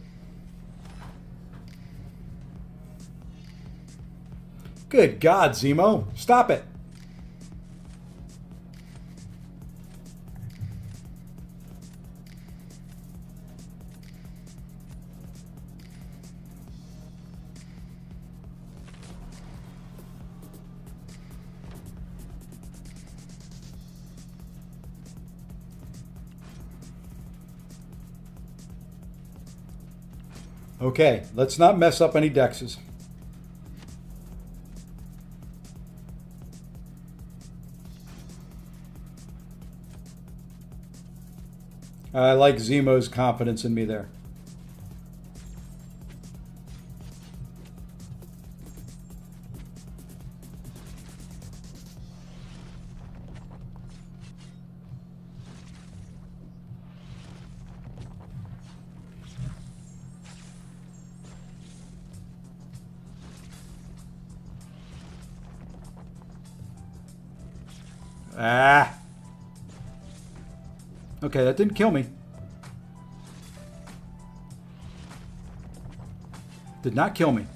Good God, Zemo. Stop it. Okay, let's not mess up any dexes. I like Zemo's confidence in me there. Ah. Okay, that didn't kill me. Did not kill me.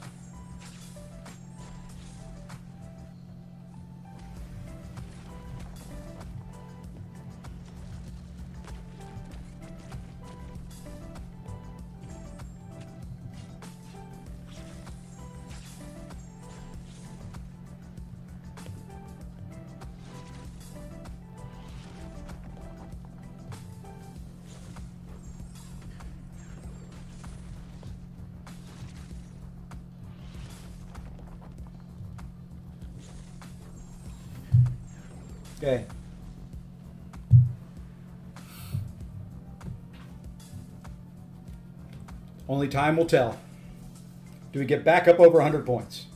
Okay. Only time will tell. Do we get back up over 100 points?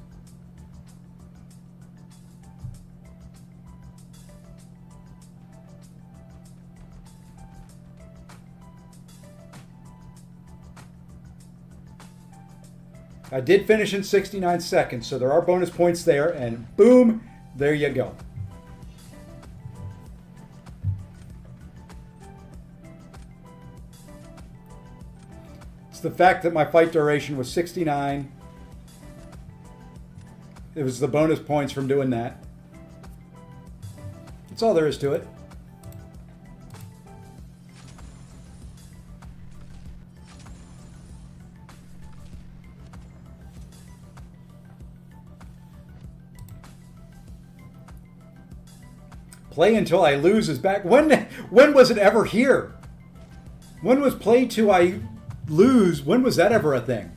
I did finish in 69 seconds, so there are bonus points there, and boom, there you go. The fact that my fight duration was 69. It was the bonus points from doing that. That's all there is to it. Play until I lose is back. When was it ever here? When was play till I lose? When was that ever a thing?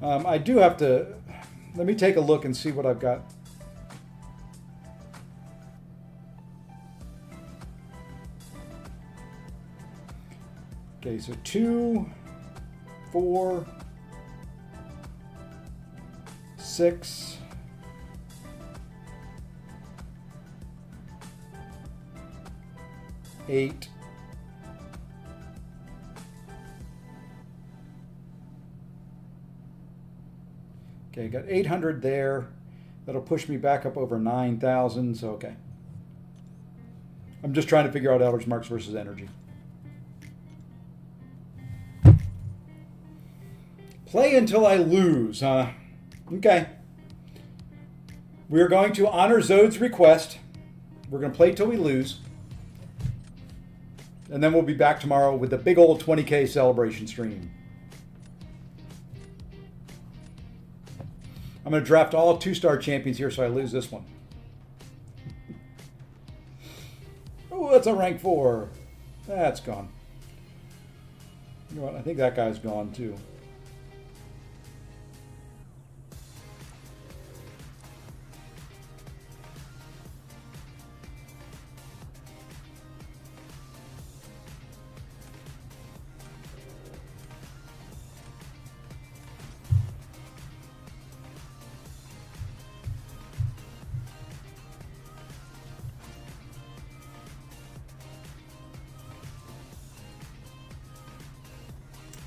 I do have to, let me take a look and see what I've got. Okay, so 2, 4, 6, 8, 'kay, got 800 there. That'll push me back up over 9,000, so okay. I'm just trying to figure out Eldritch Marks versus energy. Play until I lose, huh? Okay. We're going to honor Zode's request. We're going to play till we lose. And then we'll be back tomorrow with the big old 20K celebration stream. I'm going to draft all 2-star champions here so I lose this one. Oh, that's a rank 4. That's gone. You know what? I think that guy's gone too.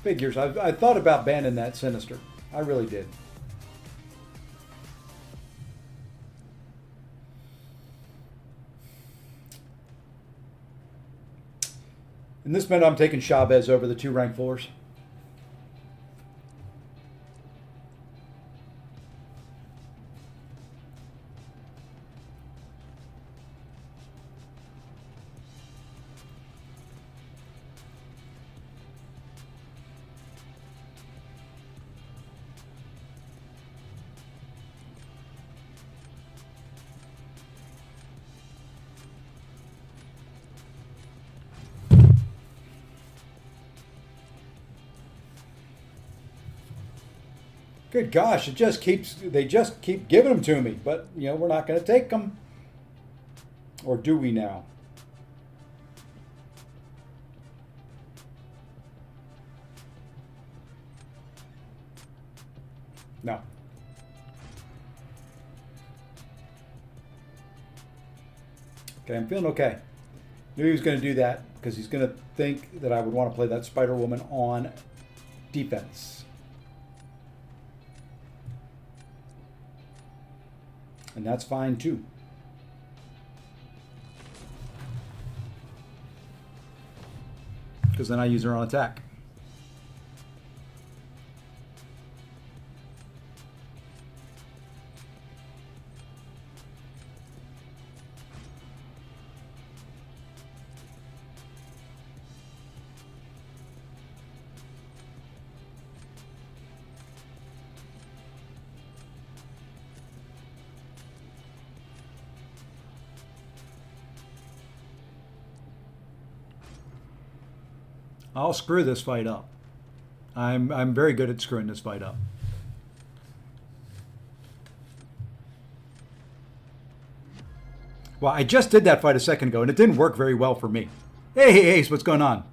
Figures. I thought about banning that Sinister. I really did. In this minute, I'm taking Chavez over the 2 rank 4s. Good gosh, they just keep giving them to me, but you know, we're not going to take them. Or do we now? No. Okay, I'm feeling okay. Knew he was going to do that because he's going to think that I would want to play that Spider-Woman on defense. And that's fine too. Because then I use her on attack. I'll screw this fight up. I'm very good at screwing this fight up. Well, I just did that fight a second ago, and it didn't work very well for me. Hey, Ace, what's going on?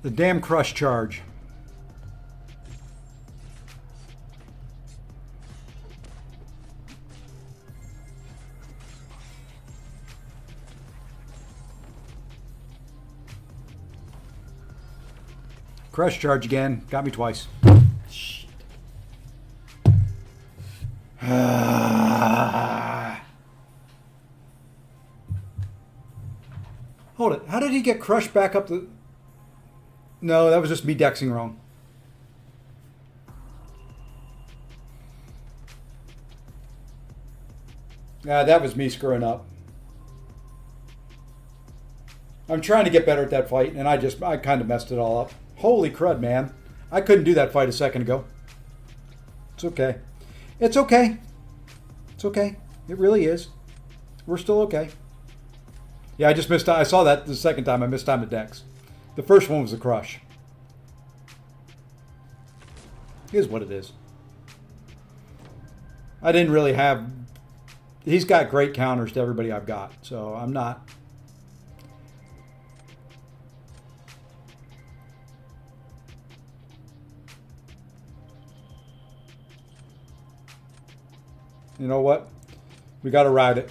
The damn crush charge. Crush charge again. Got me twice. Shit. Hold it. How did he get crushed back up the... No, that was just me dexing wrong. That was me screwing up. I'm trying to get better at that fight, and I kind of messed it all up. Holy crud, man. I couldn't do that fight a second ago. It's okay. It's okay. It's okay. It really is. We're still okay. Yeah, I just missed. I saw that the second time. I missed time to dex. The first one was a crush. Here's what it is. I didn't really have... He's got great counters to everybody I've got, so I'm not... You know what? We got to ride it.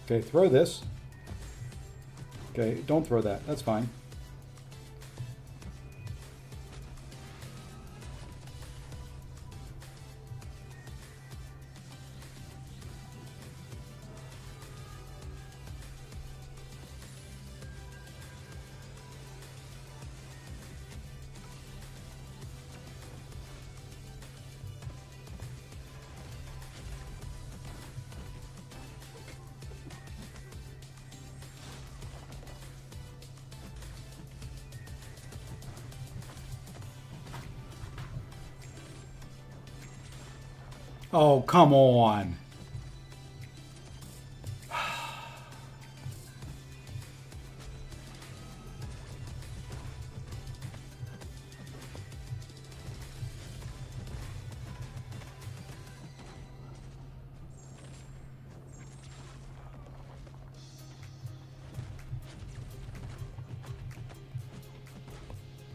Okay, throw this. Okay, don't throw that. That's fine. Oh, come on.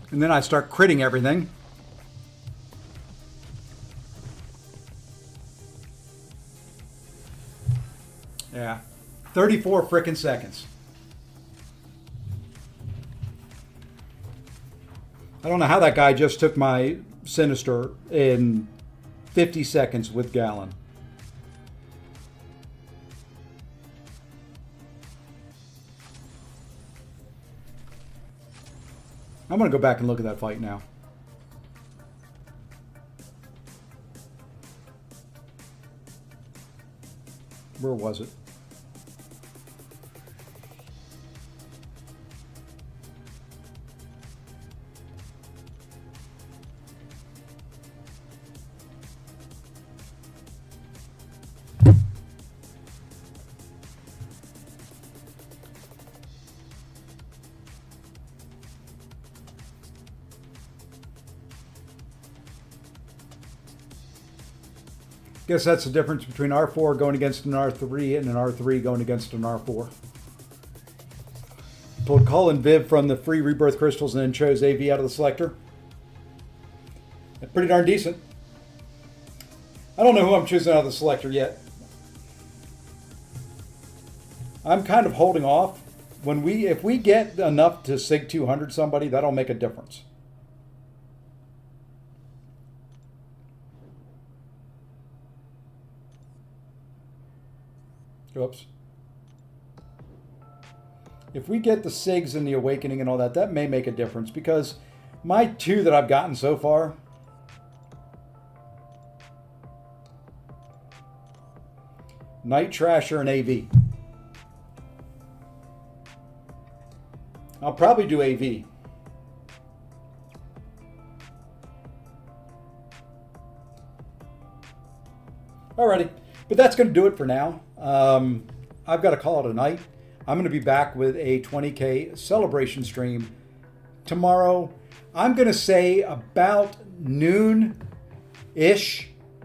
And then I start critting everything. Yeah. 34 frickin' seconds. I don't know how that guy just took my Sinister in 50 seconds with Gallon. I'm going to go back and look at that fight now. Where was it? Guess that's the difference between R4 going against an R3 and an R3 going against an R4. Pulled Colin Viv from the free rebirth crystals and then chose AV out of the selector. Pretty darn decent. I don't know who I'm choosing out of the selector yet. I'm kind of holding off. If we get enough to SIG 200 somebody, that'll make a difference. Oops. If we get the SIGs and the Awakening and all that, that may make a difference because my two that I've gotten so far, Night Trasher and AV. I'll probably do AV. Alrighty, but that's going to do it for now. I've got to call it a night. I'm going to be back with a 20K celebration stream tomorrow. I'm going to say about noon-ish,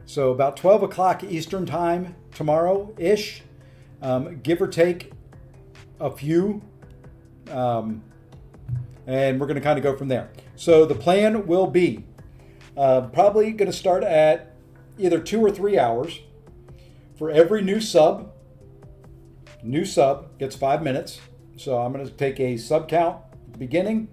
so about 12 o'clock Eastern time tomorrow-ish, give or take a few. And we're going to kind of go from there. So the plan will be probably going to start at either 2 or 3 hours. For every new sub gets 5 minutes. So I'm going to take a sub count at the beginning.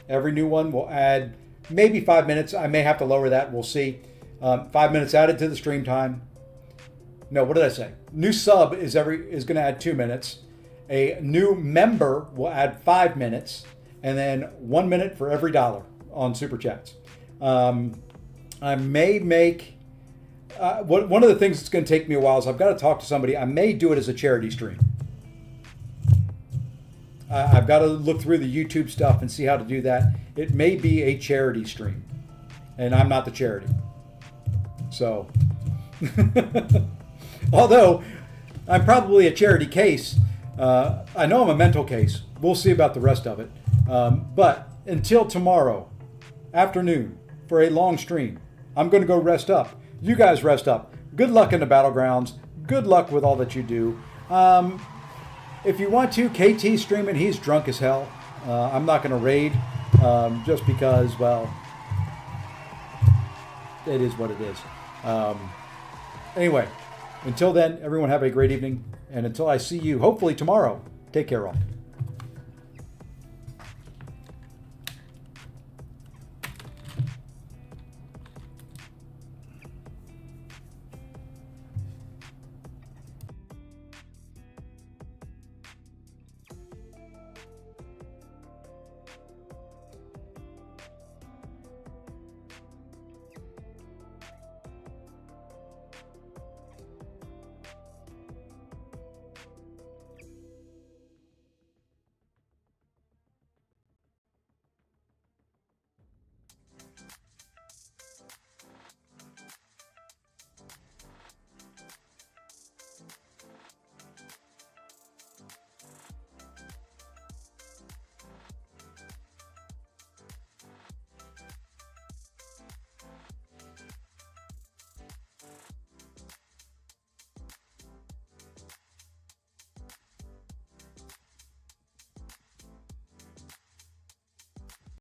Every new one will add maybe 5 minutes. I may have to lower that. We'll see. 5 minutes added to the stream time. No, what did I say? New sub is going to add 2 minutes. A new member will add 5 minutes, and then 1 minute for every dollar on Super Chats. I may make one of the things that's going to take me a while is I've got to talk to somebody. I may do it as a charity stream. I've got to look through the YouTube stuff and see how to do that. It may be a charity stream, and I'm not the charity. So, although I'm probably a charity case, I know I'm a mental case. We'll see about the rest of it. But until tomorrow afternoon for a long stream, I'm going to go rest up. You guys rest up. Good luck in the Battlegrounds. Good luck with all that you do. If you want to, KT streaming, he's drunk as hell. I'm not going to raid just because, well, it is what it is. Anyway, until then, everyone have a great evening. And until I see you, hopefully tomorrow, take care all.